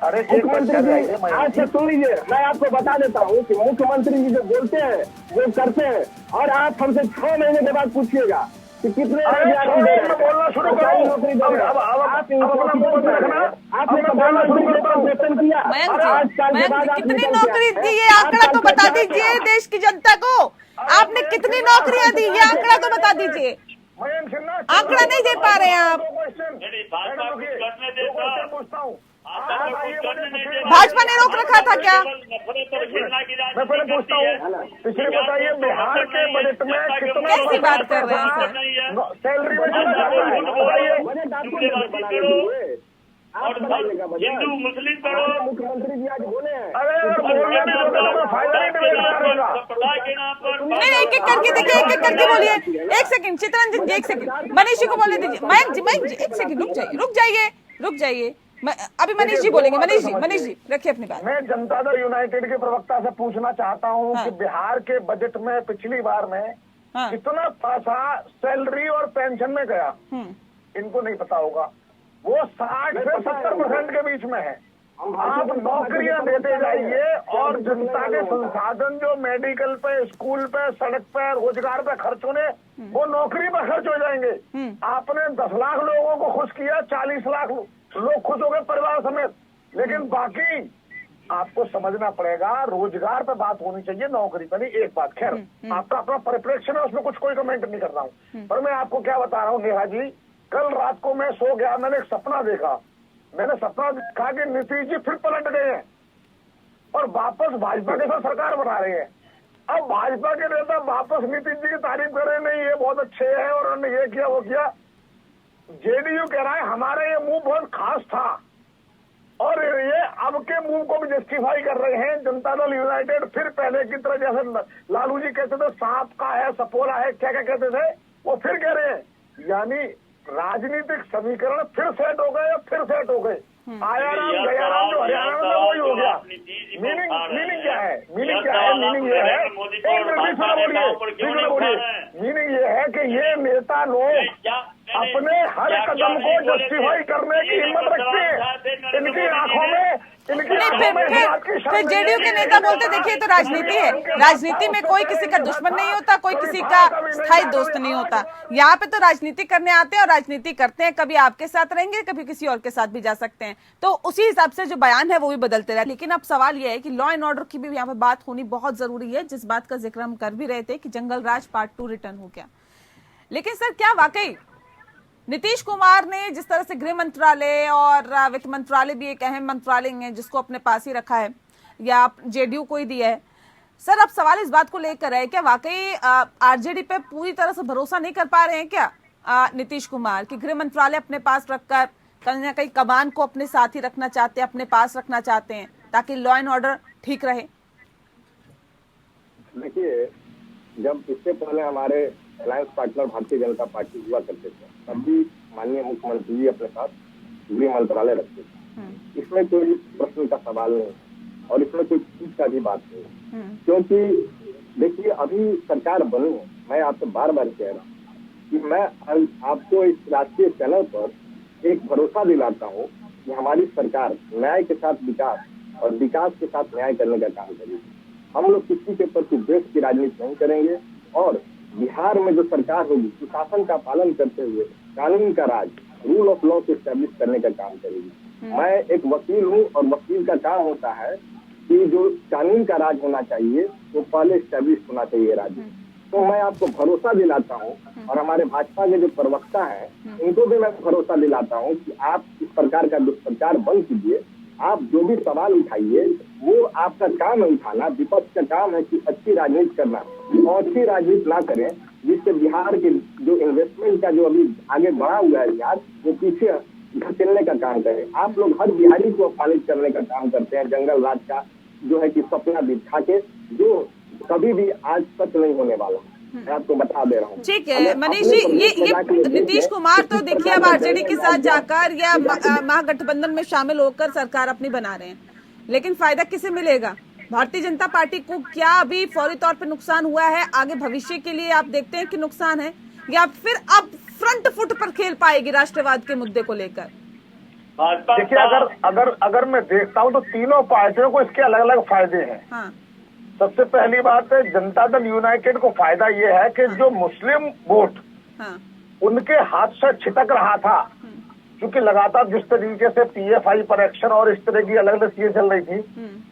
अरे मुख्यमंत्री जी आज से सुन लीजिए, मैं आपको बता देता हूँ कि मुख्यमंत्री जी जो बोलते हैं वो करते हैं, और आप हमसे 6 महीने के बाद पूछिएगा कि कितने बोलना शुरू करो। नौकरी दे रहे आपने कितनी नौकरी दी, ये आंकड़ा तो बता दीजिए देश की जनता को। आपने कितनी नौकरियां दी, ये आंकड़ा तो बता दीजिए। आंकड़ा नहीं दे पा रहे हैं आप। भाजपा ने रोक रखा था क्या? मैं पहले पूछता हूँ, पिछले बताइए बिहार के बजट में कितना कैसी बात कर रहे हैं सर? सैलरी में बताइए। हिंदू मुस्लिम करो, मुख्यमंत्री जी आज बोले हैं। अरे फायदा नहीं, एक एक करके देखिए, एक एक करके बोलिए। एक सेकंड चित्रंजन जी, एक सेकंड मनीष जी को बोलने दीजिए। मयंक जी एक सेकंड रुक जाइए। अभी मनीष जी बोलेंगे। मनीष जी रखिए अपनी बात। मैं जनता दल यूनाइटेड के प्रवक्ता से पूछना चाहता हूं कि बिहार के बजट में पिछली बार में कितना पैसा सैलरी और पेंशन में गया, इनको नहीं पता होगा। वो 60 से 70% के बीच में है। आप नौकरियां देते जाइए और जनता के संसाधन जो मेडिकल पे, स्कूल पे, सड़क पे, रोजगार पे खर्च होने, वो नौकरी पर खर्च हो जाएंगे। आपने 10 लाख लोगों को खुश किया, 40 लाख लोग खुश हो गए परिवार समेत, लेकिन बाकी आपको समझना पड़ेगा। रोजगार पे बात होनी चाहिए, नौकरी पर नहीं। एक बात, खैर आपका अपना परिप्रेक्ष्य है, उसमें कोई कमेंट नहीं कर रहा हूँ, पर मैं आपको क्या बता रहा हूँ नेहा जी, कल रात को मैं सो गया, मैंने एक सपना देखा। मैंने सपना देखा कि नीतीश जी फिर पलट गए हैं और वापस भाजपा के साथ सरकार बना रहे हैं। अब भाजपा के नेता वापस नीतीश जी की तारीफ कर रहे, नहीं ये बहुत अच्छे हैं और उन्होंने ये किया वो किया। जेडीयू कह रहा है हमारा ये मूव बहुत खास था, और ये अब के मूव को भी जस्टिफाई कर रहे हैं। जनता दल यूनाइटेड फिर पहले की तरह, जैसे लालू जी कहते थे सांप का है सपोला है, क्या क्या कहते थे, वो फिर कह रहे हैं। यानी राजनीतिक समीकरण फिर सेट हो गए। आयाराम गयाराम जो हरियाणा में वही हो गया। मीनिंग क्या है? मीनिंग क्या है? मीनिंग ये है, मीनिंग ये है कि ये नेता लोग अपने हर कदम को जस्टिफाई करने की हिम्मत रखते हैं। इनकी आंखों में फिर जेडीयू के नेता बोलते देखिए तो राजनीति है, राजनीति में कोई किसी का दुश्मन नहीं होता, कोई किसी का स्थायी दोस्त नहीं होता। यहाँ पे तो राजनीति करने आते हैं और राजनीति करते हैं, कभी आपके साथ रहेंगे कभी किसी और के साथ भी जा सकते हैं, तो उसी हिसाब से जो बयान है वो भी बदलते रहे। लेकिन अब सवाल यह है कि लॉ एंड ऑर्डर की भी यहाँ पे बात होनी बहुत जरूरी है, जिस बात का जिक्र हम कर भी रहे थे कि जंगल राज पार्ट 2 रिटर्न हो गया। लेकिन सर क्या वाकई नीतीश कुमार ने जिस तरह से गृह मंत्रालय और वित्त मंत्रालय भी एक अहम मंत्रालय है जिसको अपने पास ही रखा है या जेडीयू को ही दिया है, सर अब सवाल इस बात को लेकर है क्या वाकई आरजेडी पे पूरी तरह से भरोसा नहीं कर पा रहे हैं क्या नीतीश कुमार कि गृह मंत्रालय अपने पास रखकर कहीं ना कहीं कमान को अपने साथ ही रखना चाहते हैं, अपने पास रखना चाहते हैं ताकि लॉ एंड ऑर्डर ठीक रहे? देखिए, जब इससे पहले हमारे alliance partner Bharatiya Janata party हुआ करते थे तब भी माननीय मुख्यमंत्री जी अपने साथ गृह मंत्रालय रखते थे। इसमें कोई प्रश्न का सवाल नहीं और इसमें कोई चीज का भी बात नहीं, क्योंकि देखिए अभी सरकार बनी है। मैं आपसे बार बार कह रहा हूँ कि मैं आपको इस राष्ट्रीय चैनल पर एक भरोसा दिलाता हूँ कि हमारी सरकार न्याय के साथ विकास और विकास के साथ न्याय करने का काम करेगी। हम लोग किसी के प्रति देश की राजनीति नहीं करेंगे और बिहार में जो सरकार होगी सुशासन का पालन करते हुए कानून का राज, रूल ऑफ लॉ को एस्टेब्लिश करने का काम करेगी। मैं एक वकील हूँ और वकील का काम होता है कि जो कानून का राज होना चाहिए वो पहले एस्टेब्लिश होना चाहिए राज्य। तो मैं आपको भरोसा दिलाता हूँ और हमारे भाजपा के जो प्रवक्ता हैं उनको भी मैं भरोसा दिलाता हूँ कि आप इस प्रकार का दुष्प्रचार बंद कीजिए। आप जो भी सवाल उठाइए वो आपका काम है उठाना, विपक्ष का काम है कि अच्छी राजनीति करना और अच्छी राजनीति ना करें जिससे बिहार के जो इन्वेस्टमेंट का जो अभी आगे बढ़ा हुआ है बिहार वो पीछे धकेलने का काम करे। आप लोग हर बिहारी को अपमानित करने का काम करते हैं, जंगल राज का जो है कि सपना दिखा के, जो कभी भी आज सच नहीं होने वाला। मैं आपको बता दे रहा हूँ। ठीक है मनीष जी, ये नीतीश कुमार तो देखिए अब आरजेडी के साथ जाकर या महागठबंधन में शामिल होकर सरकार अपनी बना रहे हैं, लेकिन फायदा किसे मिलेगा? भारतीय जनता पार्टी को क्या अभी फौरी तौर पे नुकसान हुआ है? आगे भविष्य के लिए आप देखते हैं कि नुकसान है या फिर अब फ्रंट फुट पर खेल पाएगी राष्ट्रवाद के मुद्दे को लेकर? देखिए, अगर मैं देखता हूँ तो तीनों पार्टियों को इसके अलग अलग फायदे हैं। हाँ। सबसे पहली बात है जनता दल यूनाइटेड को फायदा ये है कि जो मुस्लिम वोट उनके हाथ से छिटक रहा था, क्योंकि लगातार जिस तरीके से पीएफआई पर एक्शन और इस तरह की अलग अलग चीजें चल रही थी,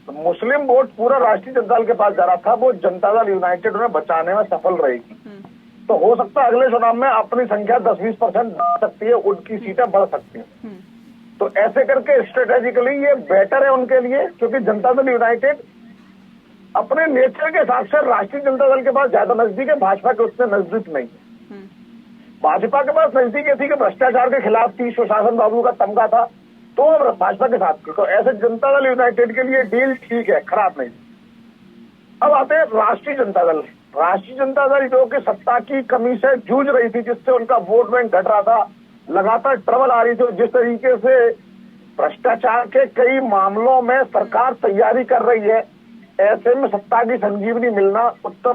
तो मुस्लिम वोट पूरा राष्ट्रीय जनता दल के पास जा रहा था, वो जनता दल यूनाइटेड उन्हें बचाने में सफल रहेगी। तो हो सकता है अगले चुनाव में अपनी संख्या 10-20% बढ़ सकती है, उनकी सीटें बढ़ सकती हैं। तो ऐसे करके स्ट्रेटेजिकली ये बेटर है उनके लिए, क्योंकि जनता दल यूनाइटेड अपने नेचर के हिसाब से राष्ट्रीय जनता दल के पास ज्यादा नजदीक है, भाजपा के उससे नजदीक नहीं है। भाजपा के पास नजदीक थी कि भ्रष्टाचार के खिलाफ थी, सुशासन बाबू का तमगा था, तो अब भाजपा के साथ थी। तो ऐसे जनता दल यूनाइटेड के लिए डील ठीक है, खराब नहीं। अब आते हैं राष्ट्रीय जनता दल। राष्ट्रीय जनता दल जो कि सत्ता की कमी से जूझ रही थी, जिससे उनका वोट बैंक घट रहा था, लगातार ट्रबल आ रही थी, जिस तरीके से भ्रष्टाचार के कई मामलों में सरकार तैयारी कर रही है, ऐसे में सत्ता की संजीवनी मिलना, उत्तर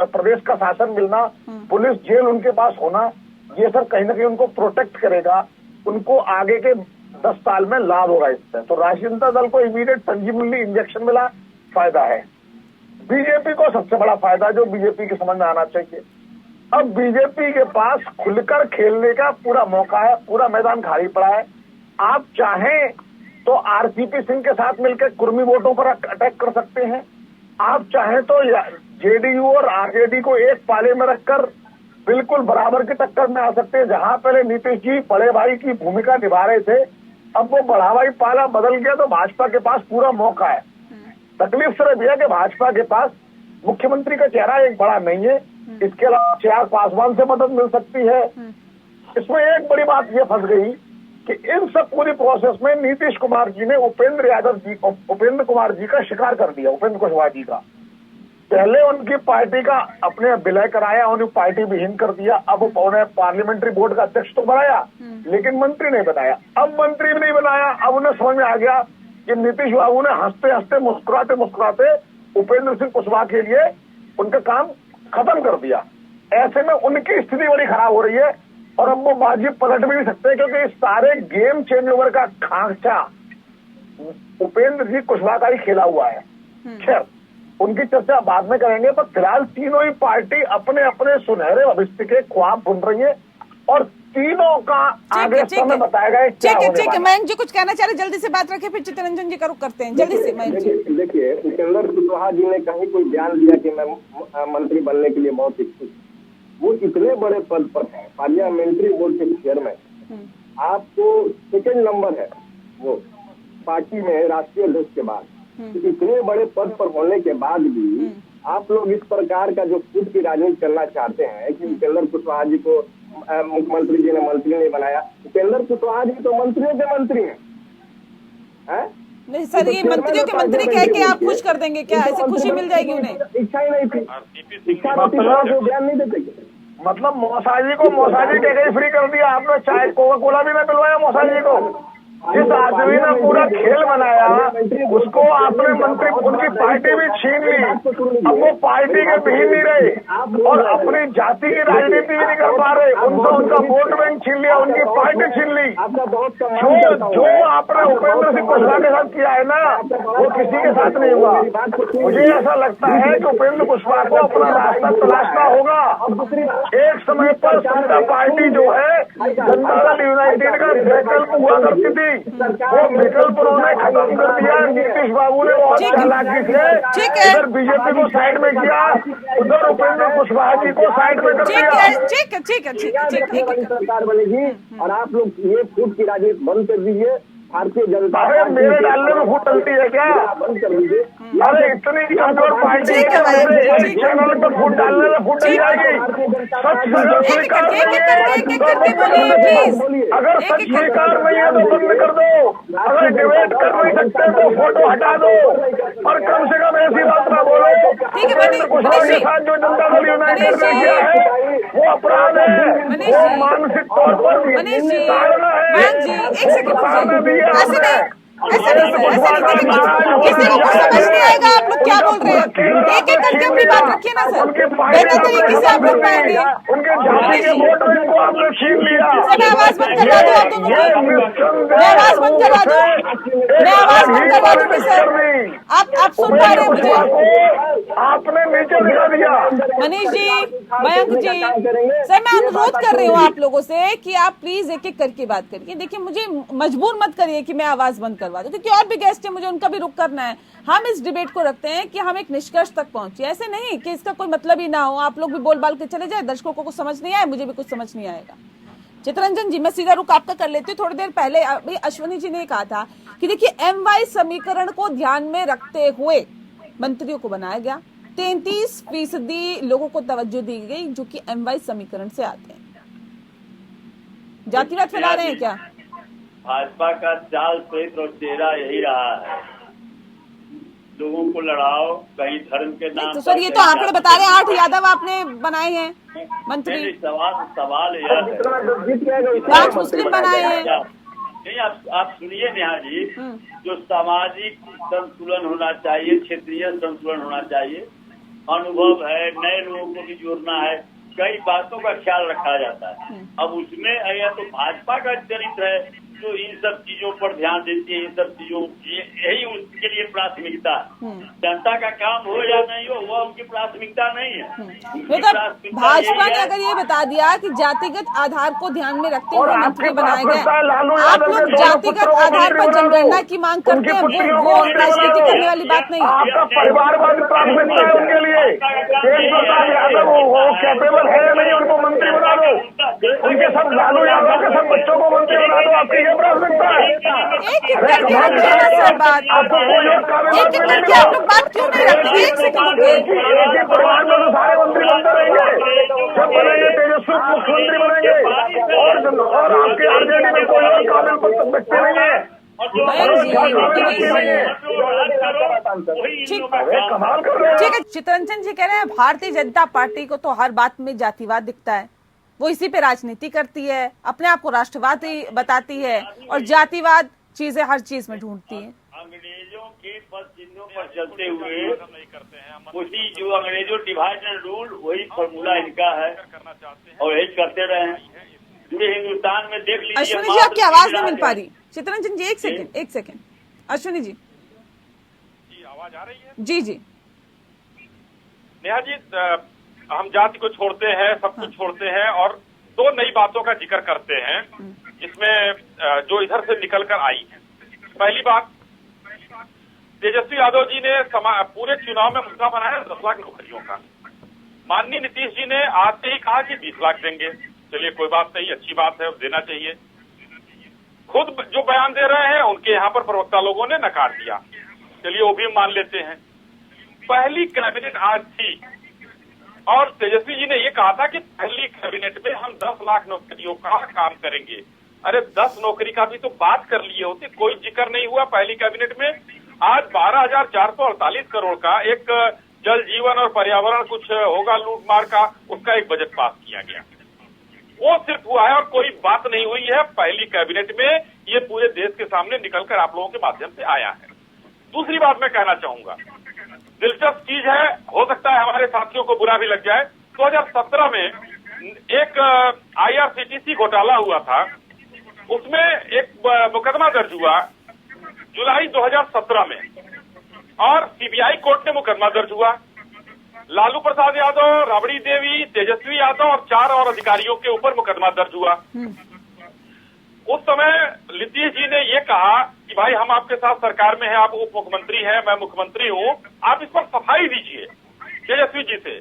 प्रदेश का शासन मिलना, पुलिस जेल उनके पास होना, ये सब कहीं ना कहीं उनको प्रोटेक्ट करेगा, उनको आगे के 10 साल में लाभ होगा इससे। तो राष्ट्रीय जनता दल को इमीडिएट संजीवनी इंजेक्शन मिला, फायदा है। बीजेपी को सबसे बड़ा फायदा जो बीजेपी के समझ में आना चाहिए, अब बीजेपी के पास खुलकर खेलने का पूरा मौका है, पूरा मैदान खाली पड़ा है। आप चाहें तो आरसीपी सिंह के साथ मिलकर कुर्मी वोटों पर अटैक कर सकते हैं, आप चाहें तो जेडीयू और आरजेडी को एक पाले में रखकर बिल्कुल बराबर की टक्कर में आ सकते हैं। जहां पहले नीतीश जी बड़े भाई की भूमिका निभा रहे थे, अब वो बड़ा भाई पाला बदल गया, तो भाजपा के पास पूरा मौका है। तकलीफ सिर्फ यह कि भाजपा के पास मुख्यमंत्री का चेहरा एक बड़ा नहीं है, इसके अलावा चिराग पासवान से मदद मिल सकती है। इसमें एक बड़ी बात यह फंस गई कि इन सब पूरी प्रोसेस में नीतीश कुमार जी ने उपेंद्र कुमार जी का शिकार कर दिया, उपेंद्र कुशवाहा जी का। पहले उनकी पार्टी का अपने विलय कराया, उन्हें पार्टी विहीन कर दिया। अब उन्हें पार्लियामेंट्री बोर्ड का अध्यक्ष तो बनाया, लेकिन मंत्री नहीं बनाया। अब मंत्री भी नहीं बनाया। अब उन्हें समझ में आ गया कि नीतीश बाबू ने हंसते हंसते मुस्कुराते मुस्कुराते उपेंद्र सिंह कुशवाहा के लिए उनका काम खत्म कर दिया। ऐसे में उनकी स्थिति बड़ी खराब हो रही है और अब वो बाजी पलट भी नहीं सकते, क्योंकि इस सारे गेम चेंज ओवर का खांचा उपेंद्र सिंह कुशवाहा का ही खेला हुआ है। खैर, उनकी चर्चा बाद में करेंगे, पर फिलहाल तीनों ही पार्टी अपने अपने सुनहरे भविष्य के ख्वाब बुन रही है और तीनों का आगे समय बताएगा। ठीक है, मयंक जी कुछ कहना चाह रहे, जल्दी से बात रखें, फिर चित्तरंजन जी का रुख करते हैं, जल्दी से मयंक जी। देखिए, उपेंद्र कुशवाहा जी ने कहीं कोई बयान दिया कि मैं मंत्री बनने के लिए बहुत इच्छुक। वो इतने बड़े पद पर है, पार्लियामेंट्री बोर्ड के चेयरमैन, आपको सेकेंड नंबर है वो पार्टी में राष्ट्रीय अध्यक्ष के बाद। तो इतने बड़े पद पर होने के बाद भी आप लोग इस प्रकार का जो खुद की राजनीति करना चाहते हैं कि उपेंद्र कुशवाहा जी को मुख्यमंत्री जी ने मंत्री नहीं बनाया। उपेंद्र कुशवाहा जी तो मंत्रियों के मंत्री हैं, नहीं सर, ये मंत्रियों के मंत्री कह के आप खुश कर देंगे क्या? ऐसी खुशी मिल जाएगी उन्हें? इच्छा ही नहीं थी, इच्छा को ध्यान नहीं देते। मतलब मौसाजी को मौसाजी कह के फ्री कर दिया आपने, चाहे कोका कोला भी ना पिलवाया मौसाजी को। जिस आदमी ने पूरा खेल बनाया उसको आपने मंत्री, उनकी पार्टी भी छीन ली। अब वो पार्टी के भी नहीं रहे और अपनी जाति की राजनीति भी नहीं कर पा रहे। उनसे उनका वोट बैंक छीन लिया, उनकी पार्टी छीन ली। जो आपने उपेंद्र सिंह कुशवाहा के साथ किया है ना, वो किसी के साथ नहीं हुआ। मुझे ऐसा लगता है कि उपेंद्र कुशवाहा को अपना रास्ता तलाशना होगा। एक समय पर जनता पार्टी जो है जनता दल यूनाइटेड का विकल्प हुआ करती थी, वो विकल्प उन्होंने खत्म कर दिया। नीतीश बाबू ने बहुत चालाकी से इधर बीजेपी को साइड में किया, उधर उपेंद्र कुशवाहा जी को साइड में कर दिया। ठीक है, सरकार बनेगी और आप लोग ये फूट की राजनीति बंद कर दीजिए। भारतीय जनता पार्टी मेरे डालने में फूट डलती है क्या? बंद कर दीजिए। अरे इतनी कमजोर पार्टी एक चैनल पर फूट डालने में फूट डल जाएगी। सच स्वीकार नहीं है, अगर सच स्वीकार नहीं है तो बंद कर दो। अगर डिबेट कर नहीं सकते तो फोटो हटा दो और कम से कम ऐसी बात ना बोलो। कुशवाहा के साथ जो जनता दल यूनाइटेड ने किया है वो अपराध है, वो मानसिक तौर पर ऐसे नहीं किसी को कुछ समझ नहीं आएगा। आप लोग क्या बोल रहे हैं? एक एक करके अपनी बात रखिए ना सर, बेहतर तरीके से आप लोग पाएंगे। मैं आवाज बंद करवा दूं आप दोनों की, मैं आवाज बंद करवा दूं, मैं आवाज बंद करवा दूंगी सर। आप सुन पा रहे हैं मुझे? आपने नीचे गिरा दिया। मनीष जी, मयंक जी, सर मैं अनुरोध कर रही हूँ आप लोगों से कि आप प्लीज एक एक करके बात करिए। देखिए, मुझे मजबूर मत करिए कि मैं आवाज बंद करवा दूं, क्योंकि और भी गेस्ट है, मुझे उनका भी रुख करना है। हम इस डिबेट को रखते हैं कि हम एक निष्कर्ष तक पहुंचे, ऐसे नहीं कि इसका कोई मतलब ही ना हो। आप लोग भी बोल बाल के चले जाए, दर्शकों को कुछ समझ नहीं आए, मुझे भी कुछ समझ नहीं आएगा। चित्तरंजन जी, मैं सीधा रुख आपका कर लेती हूँ। थोड़ी देर पहले अभी अश्विनी जी ने कहा था कि देखिए MY समीकरण को ध्यान में रखते हुए मंत्रियों को बनाया गया। 33% लोगों को तवज्जो दी गई जो कि MY समीकरण से आते हैं। जातिवाद फैला रहे हैं क्या? भाजपा का चाल चरित्र और चेहरा यही रहा है, लोगों को लड़ाओ कहीं धर्म के नाम। तो सर ये तो आंकड़े बता रहे हैं, 8 यादव आपने बनाए हैं मंत्री। सवाल यह है 5 मुस्लिम बनाए हैं। नहीं, आप सुनिए नेहा जी, जो सामाजिक संतुलन होना चाहिए, क्षेत्रीय संतुलन होना चाहिए, अनुभव है, नए लोगों को भी जोड़ना है, कई बातों का ख्याल रखा जाता है। अब उसमें यह तो भाजपा का चरित्र है जो इन सब चीजों पर ध्यान देती है, इन सब चीजों यही उसके लिए प्राथमिकता है। जनता का काम हो या नहीं हो वह उनकी प्राथमिकता नहीं है। भाजपा ने अगर ये बता दिया कि जातिगत आधार को ध्यान में रखते हुए मंत्री बनाए गए, आप लोग जातिगत आधार पर जनगणना की मांग करते हैं, वो राजनीति करने वाली बात नहीं है। आपका परिवारवाद प्राथमिकता है उनके लिए। कैपेबल है नहीं, उनको मंत्री बना दो, उनके सब लालू यादव के सब बच्चों को मंत्री बना दो, आपकी ये प्राथमिकता है। एक एक करके रखिए ना सर बात, एक एक करके आप लोग बात क्यों नहीं रखते? एक सेकंड, एक ही परिवार में तो सारे मंत्री बनते रहेंगे, जब बनेंगे तेजस्वी मुख्यमंत्री बनेंगे और आपके आरजेडी में कोई और काबिल व्यक्ति नहीं है। कमाल कर रहे हैं। ठीक है, चितरंजन जी कह रहे हैं भारतीय जनता पार्टी को तो हर बात में जातिवाद दिखता है, वो इसी पे राजनीति करती है, अपने आप को राष्ट्रवादी बताती है और जातिवाद चीजें हर चीज में ढूंढती है। अंग्रेजों के पद चिन्हों पर चलते हुए उसी जो अंग्रेजों डिवाइड एंड रूल वही फॉर्मूला इनका है और यही करते रहे हैं। पूरे हिंदुस्तान में देख लीजिए। अश्विनी जी आपकी आवाज नहीं मिल पा रही। चितरंजन जी एक सेकंड अश्विनी जी आवाज आ रही है? जी जी नेहा जी, हम जाति को छोड़ते हैं, सब कुछ छोड़ते हैं और दो नई बातों का जिक्र करते हैं इसमें जो इधर से निकल कर आई है। पहली बात, तेजस्वी यादव जी ने पूरे चुनाव में मुद्दा बनाया 10 लाख नौकरियों का। माननीय नीतीश जी ने आते ही कहा कि 20 लाख देंगे। चलिए कोई बात नहीं, अच्छी बात है, देना चाहिए। खुद जो बयान दे रहे हैं उनके यहाँ पर प्रवक्ता लोगों ने नकार दिया। चलिए वो भी मान लेते हैं। पहली कैबिनेट आज थी और तेजस्वी जी ने ये कहा था कि पहली कैबिनेट में हम 10 लाख नौकरियों का काम करेंगे। अरे 10 नौकरी का भी तो बात कर लिए होते, कोई जिक्र नहीं हुआ पहली कैबिनेट में। आज 12,448 करोड़ का एक जल जीवन और पर्यावरण कुछ होगा लूटमार का, उसका एक बजट पास किया गया। वो सिर्फ हुआ है और कोई बात नहीं हुई है पहली कैबिनेट में। ये पूरे देश के सामने निकलकर आप लोगों के माध्यम से आया है। दूसरी बात मैं कहना चाहूंगा, दिलचस्प चीज है, हो सकता है हमारे साथियों को बुरा भी लग जाए। 2017 में एक IRCTC घोटाला हुआ था, उसमें एक मुकदमा दर्ज हुआ जुलाई 2017 में और CBI कोर्ट में मुकदमा दर्ज हुआ। लालू प्रसाद यादव, राबड़ी देवी, तेजस्वी यादव और 4 और अधिकारियों के ऊपर मुकदमा दर्ज हुआ। उस समय नीतीश जी ने ये कहा कि भाई हम आपके साथ सरकार में हैं, आप उप मुख्यमंत्री हैं, मैं मुख्यमंत्री हूं, आप इस पर सफाई दीजिए तेजस्वी जी से।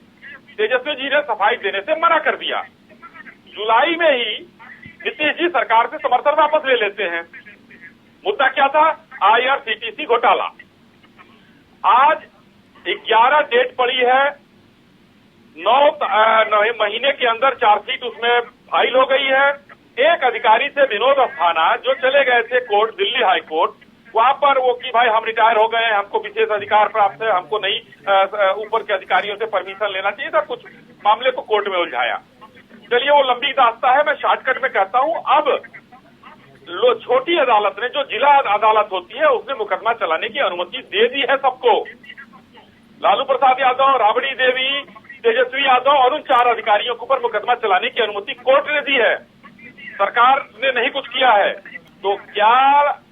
तेजस्वी जी ने सफाई देने से मना कर दिया। जुलाई में ही नीतीश जी सरकार से समर्थन वापस ले लेते हैं। मुद्दा क्या था? IRCTC घोटाला। आज 11 डेट पड़ी है, 9 महीने के अंदर चार्जशीट उसमें फाइल हो गई है। एक अधिकारी से विनोद अस्थाना जो चले गए थे कोर्ट, दिल्ली हाई कोर्ट, वहां पर वो कि भाई हम रिटायर हो गए हैं, हमको विशेष अधिकार प्राप्त है, हमको नहीं ऊपर के अधिकारियों से परमिशन लेना चाहिए था, कुछ मामले को कोर्ट में उलझाया। चलिए वो लंबी दास्ता है, मैं शॉर्टकट में कहता हूं। अब छोटी अदालत ने, जो जिला अदालत होती है, उसने मुकदमा चलाने की अनुमति दे दी है सबको। लालू प्रसाद यादव, राबड़ी देवी, तेजस्वी यादव और उन 4 अधिकारियों के ऊपर मुकदमा चलाने की अनुमति कोर्ट ने दी है, सरकार ने नहीं कुछ किया है। तो क्या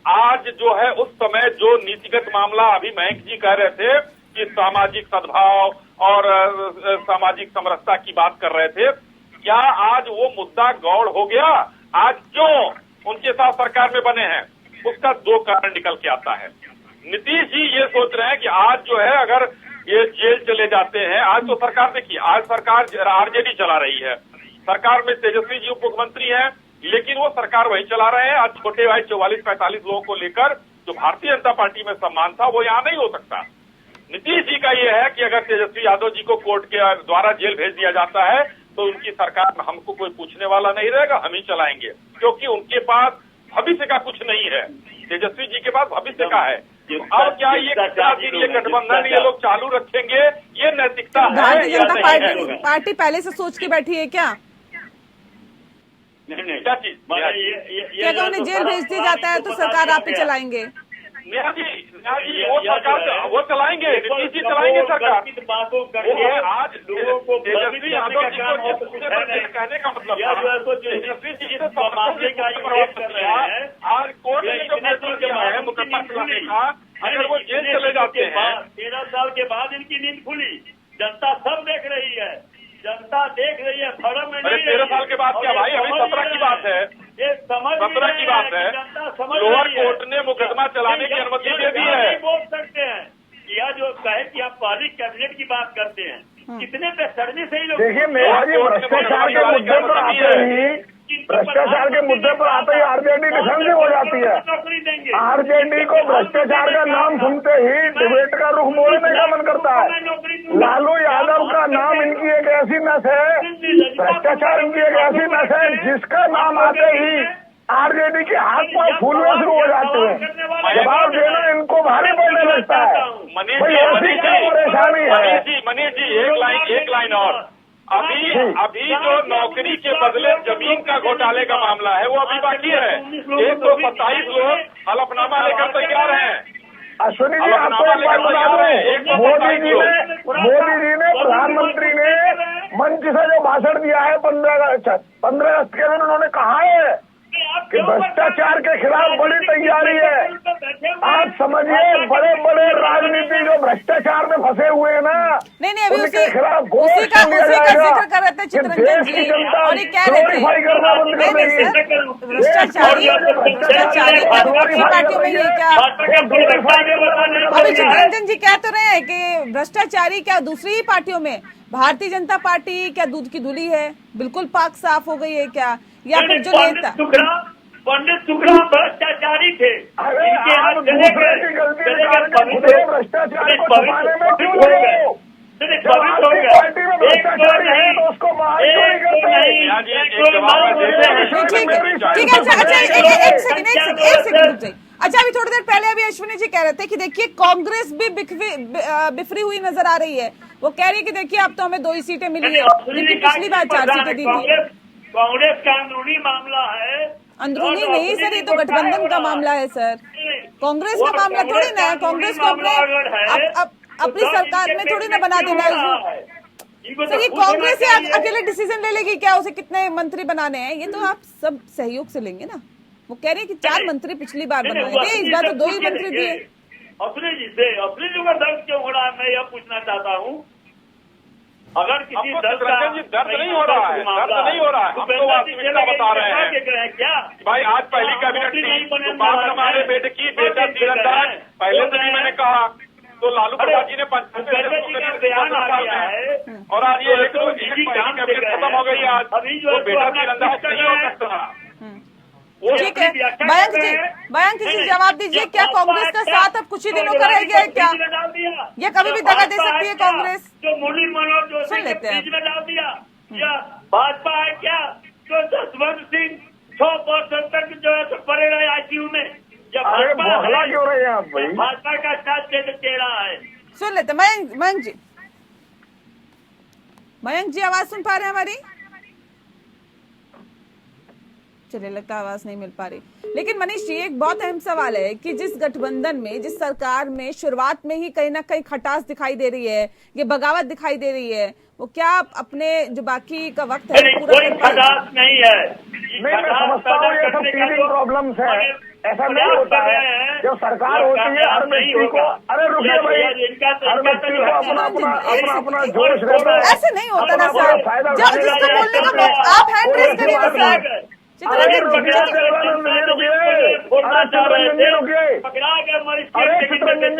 आज जो है उस समय जो नीतिगत मामला अभी मयंक जी कह रहे थे कि सामाजिक सद्भाव और सामाजिक समरसता की बात कर रहे थे, क्या आज वो मुद्दा गौड़ हो गया? आज जो उनके साथ सरकार में बने हैं उसका 2 कारण निकल के आता है। नीतीश जी ये सोच रहे हैं कि आज जो है अगर ये जेल चले जाते हैं, आज तो सरकार देखिए, आज सरकार RJD चला रही है, सरकार में तेजस्वी जी उप मुख्यमंत्री हैं, लेकिन वो सरकार वही चला रहे हैं। आज छोटे भाई 44-45 लोगों को लेकर जो भारतीय जनता पार्टी में सम्मान था वो यहाँ नहीं हो सकता। नीतीश जी का ये है कि अगर तेजस्वी यादव जी को कोर्ट के द्वारा जेल भेज दिया जाता है तो उनकी सरकार में हमको कोई पूछने वाला नहीं रहेगा, हम ही चलाएंगे, क्योंकि उनके पास भविष्य का कुछ नहीं है। तेजस्वी जी के पास भविष्य का है। अब क्या ये गठबंधन ये लोग चालू रखेंगे? ये नैतिकता है? भारतीय जनता पार्टी पहले से सोच के बैठी है क्या? नहीं, क्या चीज? क्या अगर उन्हें जेल भेज दिया जाता है तो सरकार आप ही चलाएंगे? नेहा जी वो सरकार वो चलाएंगे, नीतीश जी चलाएंगे सरकार। आज तेजस्वी यादव जी को कहने का मतलब तेजस्वी जी से आज कोर्ट ने जो फैसला किया है मुकदमा चलाने का, अगर वो जेल चले जाते हैं, 13 साल के बाद इनकी नींद खुली, जनता सब देख रही है, जनता देख रही है, फर्म में नहीं। 13 साल के बाद क्या भाई? अभी 17 की बात है, 17 की बात है। लोअर कोर्ट ने मुकदमा चलाने की अनुमति दे दी है। बोल सकते हैं यह जो कहे कि आप पहली कैबिनेट की बात करते हैं, कितने बेशर्मी से ही लोग। देखिए मेरा जी भ्रष्टाचार के मुद्दे पर आते ही RJD डिफेंसिव हो जाती है। RJD को भ्रष्टाचार का नाम सुनते ही डिबेट का रुख मोड़ने का मन करता है। लालू यादव का नाम इनकी एक ऐसी नस है, भ्रष्टाचार इनकी एक ऐसी नस है जिसका नाम आते ही आरजेडी के हाथ में फूलने शुरू हो जाते हैं। जवाब देना इनको भारी पड़ने लगता है। भाई ऐसी क्या परेशानी है? मनीष जी एक लाइन और अभी जो नौकरी के बदले जमीन का घोटाले का मामला है वो अभी बाकी है। 127 लोग हलफनामा लेकर तैयार हैं। अश्विनी जी आपको एक बात बता दूं, मोदी जी ने प्रधानमंत्री ने मंच से जो भाषण दिया है 15 अगस्त के दिन उन्होंने कहा है कि भ्रष्टाचार के खिलाफ बड़ी तैयारी है। आप समझिए बड़े बड़े राजनीति जो भ्रष्टाचार में फंसे हुए हैं ना, नहीं अभी उनके खिलाफ उसी का जिक्र कर रहे थे चित्ररंजन जी, और ये कह रहे थे भ्रष्टाचारी दूसरी पार्टियों में ये क्या, अभी चित्ररंजन जी कह तो रहे हैं कि भ्रष्टाचारी क्या दूसरी ही पार्टियों में, भारतीय जनता पार्टी क्या दूध की धुली है, बिल्कुल पाक साफ हो गई है क्या, या फिर जो नेता पंडित सुखड़ा भ्रष्टाचारी थे। भ्रष्टाचार को छुपाने में क्यों लगे? पार्टी में भ्रष्टाचारी है तो उसको ठीक है। अच्छा एक सेकंड रुक जाइए। अच्छा अभी थोड़ी देर पहले अभी अश्विनी जी कह रहे थे कि देखिए कांग्रेस भी बिफरी हुई नजर आ रही है। वो कह रही है कि देखिए अब तो हमें 2 ही सीटें मिली है, लेकिन पिछली बार 4 सीटें दी थी। कांग्रेस का अंदरूनी मामला है। अंदरूनी नहीं सर, ये तो गठबंधन का मामला है सर, कांग्रेस का मामला थोड़ी ना है। कांग्रेस को अपनी सरकार में थोड़ी ना बना देना है सर। ये कांग्रेस ही अकेले डिसीजन ले लेगी क्या उसे कितने मंत्री बनाने हैं? ये तो आप सब सहयोग से लेंगे ना। वो कह रहे हैं कि 4 मंत्री पिछली बार बनाए थे, इस बार तो 2 ही मंत्री दिए। असली जी का दर्द क्यों हो रहा है, मैं यह पूछना चाहता हूँ। अगर किसी दर्द नहीं हो रहा है, हम तो वास्तविकता बता रहे हैं क्या भाई। आज पहली कैबिनेट थी, बात हमारे बेटे की बेटा तीरंदाज, पहले से भी मैंने कहा तो लालू प्रसाद जी ने 75 बयान किया है, और आज ये एक कैबिनेट खत्म हो गई। आज वो बेटा तीरंदाज नहीं हो सकता। ठीक है मयंक जी जवाब दीजिए, क्या कांग्रेस का साथ अब कुछ ही दिनों का रह गया है क्या? ये कभी भी दगा दे सकती है कांग्रेस? जो मुरली मनोहर जोशी सुन लेते हैं बीच में डाल दिया, या भाजपा है क्या जो जसवंत सिंह 100% तक जो है तो पड़े रहे ICU में? भाजपा क्यों रहे हैं आप भाई? भाजपा का साथ टेढ़ा है। सुन लेते मयंक जी आवाज सुन पा रहे हैं हमारी? चलिए लगता है आवाज नहीं मिल पा रही। लेकिन मनीष जी एक बहुत अहम सवाल है कि जिस गठबंधन में, जिस सरकार में शुरुआत में ही कहीं ना कहीं खटास दिखाई दे रही है, ये बगावत दिखाई दे रही है, वो क्या अपने जो बाकी का वक्त है पूरा कोई खटास नहीं है। नहीं मैं समझता हूँ ये सब टीचिंग प्रॉब्लम्स है, ऐसा नहीं होता है। जब सरकार होती है हर व्यक्ति को, अरे रुकिए भाई, हर व्यक्ति को अपना जोश रहता है। ऐसे नहीं होता ना सर, जब जिसको बोलने का आप हैंड रेज करिए ना सर। चित्ररंजन जी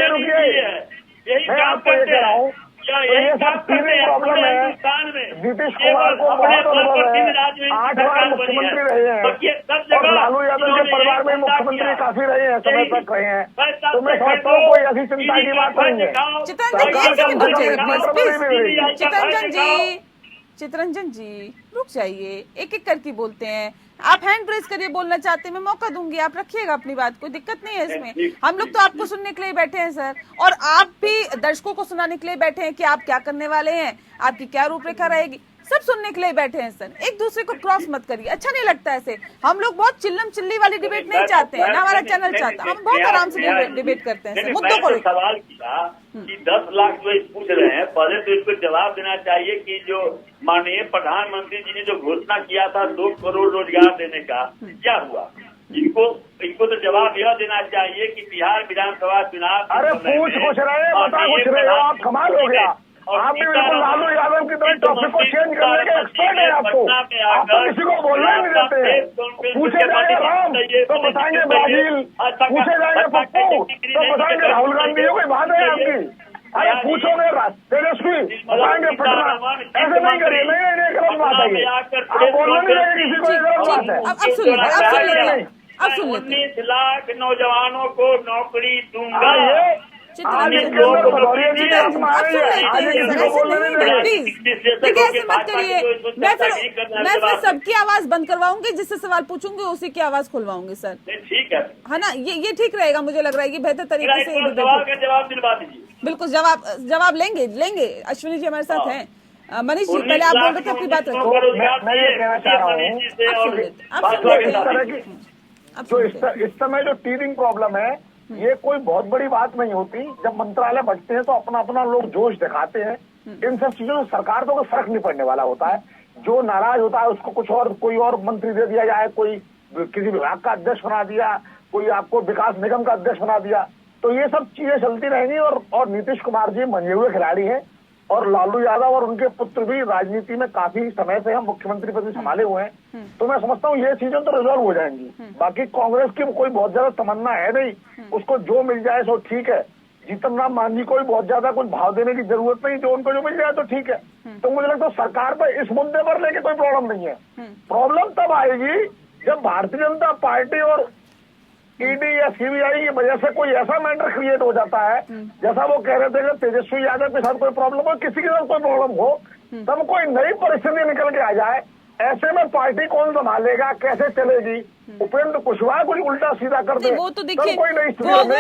रुकिए, मैं आपको ये कह रहा हूँ ये सब टीचिंग प्रॉब्लम है। नीतीश कुमार को बहुत अनुभव है, 8 बार मुख्यमंत्री रहे हैं, और लालू यादव के परिवार में मुख्यमंत्री काफी रहे हैं, समय तक रहे हैं, तो मैं समझता हूँ कोई ऐसी चिंता की बात नहीं है। चित्ररंजन जी रुक जाइए, एक एक करके बोलते हैं। आप हैंड रेज करिए, बोलना चाहते हैं, मैं मौका दूंगी, आप रखिएगा अपनी बात, कोई दिक्कत नहीं है इसमें। हम लोग तो आपको सुनने के लिए बैठे हैं सर, और आप भी दर्शकों को सुनाने के लिए बैठे हैं कि आप क्या करने वाले हैं, आपकी क्या रूपरेखा रहेगी, सब सुनने के लिए बैठे हैं सर। एक दूसरे को क्रॉस मत करिए, अच्छा नहीं लगता ऐसे। हम लोग बहुत चिल्लम चिल्ली वाली डिबेट नहीं चाहते हैं, ना हमारा चैनल चाहता, हम बहुत आराम से डिबेट करते हैं मुद्दों को। सवाल किया कि 10 लाख जो पूछ रहे हैं, पहले तो इसको जवाब देना चाहिए कि जो माननीय प्रधानमंत्री जी ने जो घोषणा किया था 2 करोड़ रोजगार देने का, क्या हुआ? इनको तो जवाब यह देना चाहिए कि बिहार विधानसभा चुनाव, अरे पूछ कुछ रहे, बता कुछ रहे हो, आप कमाल हो गया। आप भी बिल्कुल लालू यादव की तरह टॉपिक को चेंज करने के एक्सपर्ट है। आपको किसी को बोलना ही नहीं देते हैं। पूछे जाएंगे राम तो बताएंगे ब्राजील, पूछे जाएंगे पप्पू तो बताएंगे राहुल गांधी। कोई बात है आपकी? अरे पूछोगे तेजस्वी बताएंगे पटना। ऐसे नहीं करिए, नहीं गलत बात है, आप बोलना नहीं देंगे किसी को, गलत बात है। अब सुन लेते 19 लाख नौजवानों को नौकरी दूंगा। आगे के अंदर भदौरिया जी आप मारे देखिए ऐसे मत करिए। मैं फिर सबकी आवाज बंद करवाऊंगी, जिससे सवाल पूछूंगी उसी की आवाज खुलवाऊंगी सर। ठीक है ना, ये ठीक रहेगा, मुझे लग रहा है ये बेहतर तरीके से जवाब दिलवा दीजिए। बिल्कुल जवाब लेंगे। अश्विनी जी हमारे साथ हैं। मनीष जी पहले आप बोल रहे थे, अपनी बात रखो। मैं ये कहना चाह रहा हूँ जो इस समय जो टीरिंग प्रॉब्लम है, ये कोई बहुत बड़ी बात नहीं होती। जब मंत्रालय बंटते हैं तो अपना अपना लोग जोश दिखाते हैं। इन सब चीजों से सरकार को कोई फर्क नहीं पड़ने वाला होता है। जो नाराज होता है उसको कुछ और कोई और मंत्री दे दिया जाए, कोई किसी विभाग का अध्यक्ष बना दिया, कोई आपको विकास निगम का अध्यक्ष बना दिया, तो ये सब चीजें चलती रहेंगी। और नीतीश कुमार जी मंजे हुए खिलाड़ी हैं और लालू यादव और उनके पुत्र भी राजनीति में काफी समय से हम मुख्यमंत्री पद संभाले हुए हैं। तो मैं समझता हूँ ये चीजें तो रिजॉल्व हो जाएंगी। बाकी कांग्रेस की कोई बहुत ज्यादा तमन्ना है नहीं, उसको जो मिल जाए सो ठीक है। जीतन राम मांझी को भी बहुत ज्यादा कुछ भाव देने की जरूरत नहीं, जो उनको जो मिल जाए तो ठीक है। तो मुझे लगता है सरकार पर इस मुद्दे पर लेके कोई प्रॉब्लम नहीं है। प्रॉब्लम तब आएगी जब भारतीय जनता पार्टी और ईडी या सीबीआई की वजह से कोई ऐसा मैटर क्रिएट हो जाता है, जैसा वो कह रहे थे कि तेजस्वी यादव के साथ कोई प्रॉब्लम हो, किसी के साथ कोई प्रॉब्लम हो, तब कोई नई परिस्थिति निकल के आ जाए। ऐसे में पार्टी कौन संभालेगा, कैसे चलेगी? उपेंद्र कुशवाहा कुछ उल्टा सीधा कर दे, वो तो देखिए कोई नई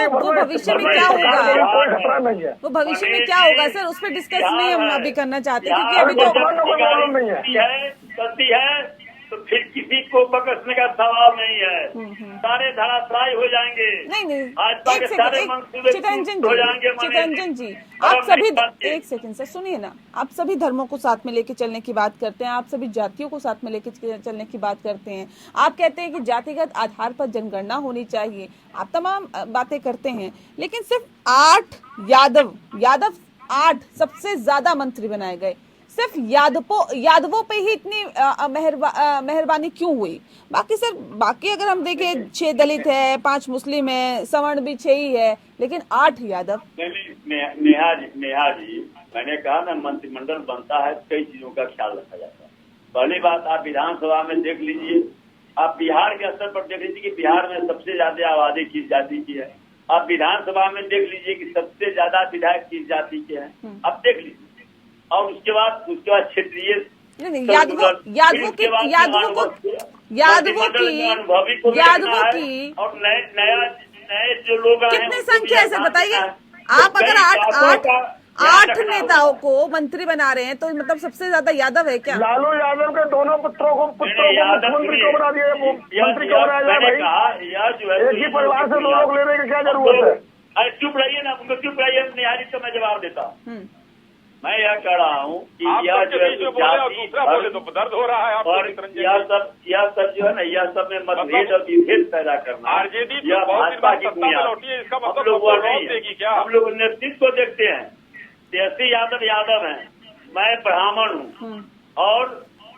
वो भविष्य में क्या होगा, कोई खतरा नहीं है। वो भविष्य में क्या होगा सर, उस पर डिस्कस नहीं हम अभी करना चाहते, क्योंकि अभी तो प्रॉब्लम नहीं है। तो फिर किसी को बकसने का सवाल नहीं है, सारे धराशायी हो जाएंगे। नहीं भाजपा के सारे मंसूबे हो जाएंगे। चितरंजन जी आप सभी एक सेकंड सर सुनिए ना, आप सभी धर्मों को साथ में लेके चलने की बात करते हैं, आप सभी जातियों को साथ में लेके चलने की बात करते हैं, आप कहते हैं कि जातिगत आधार पर जनगणना होनी चाहिए, आप तमाम बातें करते हैं, लेकिन सिर्फ 8 यादव 8 सबसे ज्यादा मंत्री बनाए गए, सिर्फ यादवों पे ही इतनी मेहरबानी क्यों हुई? बाकी अगर हम देखें 6 दलित है, 5 मुस्लिम है, सवर्ण भी 6 ही है, लेकिन 8 यादव। नेहा जी मैंने कहा ना, मंत्रिमंडल बनता है कई चीजों का ख्याल रखा जाता है। पहली बात आप विधानसभा में देख लीजिए, आप बिहार के स्तर पर देख लीजिए कि बिहार में सबसे ज्यादा आबादी किस जाति की है। आप विधानसभा में देख लीजिए कि सबसे ज्यादा विधायक किस जाति के हैं, आप देख लीजिए। और उसके बाद क्षेत्रीय यादवों की और नए जो लोग कितनी संख्या है सर बताइए आप? अगर 8 नेताओं को मंत्री बना रहे हैं तो मतलब सबसे ज्यादा यादव है क्या? लालू यादव के दोनों पुत्रों को मुख्यमंत्री को बना दिया, मंत्री को बनाया भाई। एक ही परिवार से 2 लोग लेने की क्या जरूरत है? चुप रहिए ना, चुप रहिए निहारी, तो मैं जवाब देता हूँ। मैं यह कह रहा हूँ कि यह जो है तो दर्द हो रहा है और यह सब जो है ना, यह सब में मतभेद और विभेद पैदा करना, यह भाजपा की बुनियाद। हम लोग वो नहीं, हम लोग नेतृत्व को देखते हैं। तेजस्वी यादव हैं, मैं ब्राह्मण हूँ और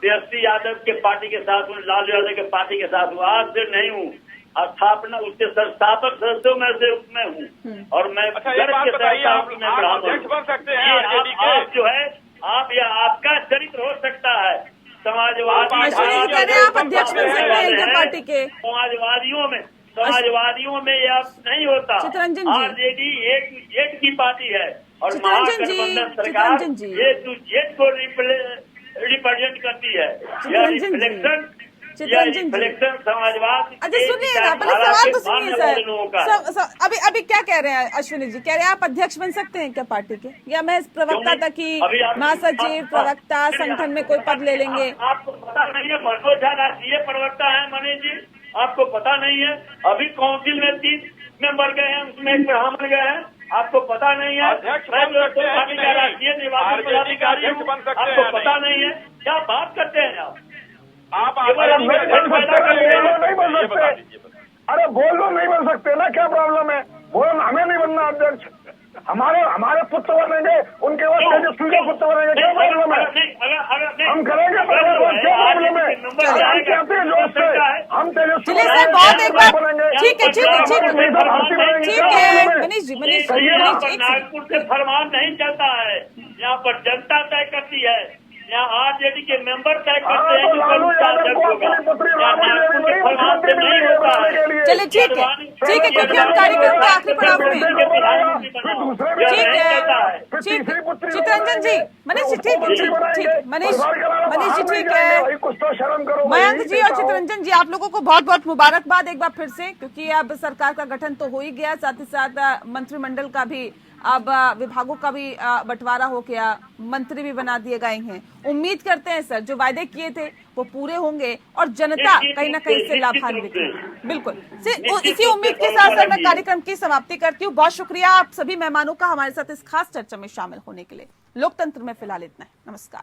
तेजस्वी यादव के पार्टी के साथ हूँ, लालू यादव के पार्टी के साथ हूँ, आज से नहीं हूँ, स्थापना उसके संस्थापक सदस्यों में से मैं हूँ। और मैं अध्यक्ष बन सकते हैं आप जो है आप या आपका चरित्र हो सकता है समाजवादी आप अध्यक्ष बन सकते हैं पार्टी के। समाजवादियों में यह नहीं होता। आरजेडी एक की पार्टी है और महागठबंधन सरकार A को रिप्रेजेंट करती है। यह रिफ्लेक्शन समाजवाद। अच्छा सुनिए ना, पहले सवाल तो सुनिए सर। अभी क्या कह रहे हैं अश्विनी जी? कह रहे हैं आप अध्यक्ष बन सकते हैं क्या पार्टी के, या मैं प्रवक्ता तक की महासचिव प्रवक्ता संगठन में कोई पद ले लेंगे? आपको पता नहीं है, मनोज झा राष्ट्रीय प्रवक्ता है मनीष जी, आपको पता नहीं है? अभी काउंसिल में 3 मेंबर गए हैं, उसमें एक ब्राह्मण गए हैं, आपको पता नहीं है? राष्ट्रीय निर्वाचन पदाधिकारी आपको पता नहीं है? क्या बात करते हैं आप? नहीं बन सकते। अरे बोलो नहीं बन सकते ना, क्या प्रॉब्लम है? बोलो हमें नहीं बनना अध्यक्ष, हमारे पुत्र बनेंगे, उनके बाद तेजस्वी के पुत्र बनेंगे, क्या प्रॉब्लम है? हम करेंगे, क्या प्रॉब्लम है? हम कहते हैं जोश से, हम तेजस्वी बनेंगे। ठीक है मनीष जी, नागपुर से फरमान नहीं चलता है, यहाँ पर जनता तय करती है। यहाँ आरजेडी के मेंबर तय करते हैं कि कौन सा अध्यक्ष होगा। नागपुर के फरमान से नहीं होता है। चलिए ठीक है क्योंकि हम कार्यक्रम के आखिरी पड़ाव में ठीक है चितरंजन जी मनीष जी ठीक मनीष जी ठीक है मयंक जी और चितरंजन जी आप लोगों को बहुत बहुत मुबारकबाद एक बार फिर से, क्योंकि अब सरकार का गठन तो हो ही गया, साथ ही साथ मंत्रिमंडल का भी अब विभागों का भी बंटवारा हो गया, मंत्री भी बना दिए गए हैं। उम्मीद करते हैं सर जो वायदे किए थे वो पूरे होंगे और जनता कहीं ना कहीं से लाभान्वित होगी। बिल्कुल इसी उम्मीद के साथ सर मैं कार्यक्रम की समाप्ति करती हूँ। बहुत शुक्रिया आप सभी मेहमानों का हमारे साथ इस खास चर्चा में शामिल होने के लिए। लोकतंत्र में फिलहाल इतना है। नमस्कार।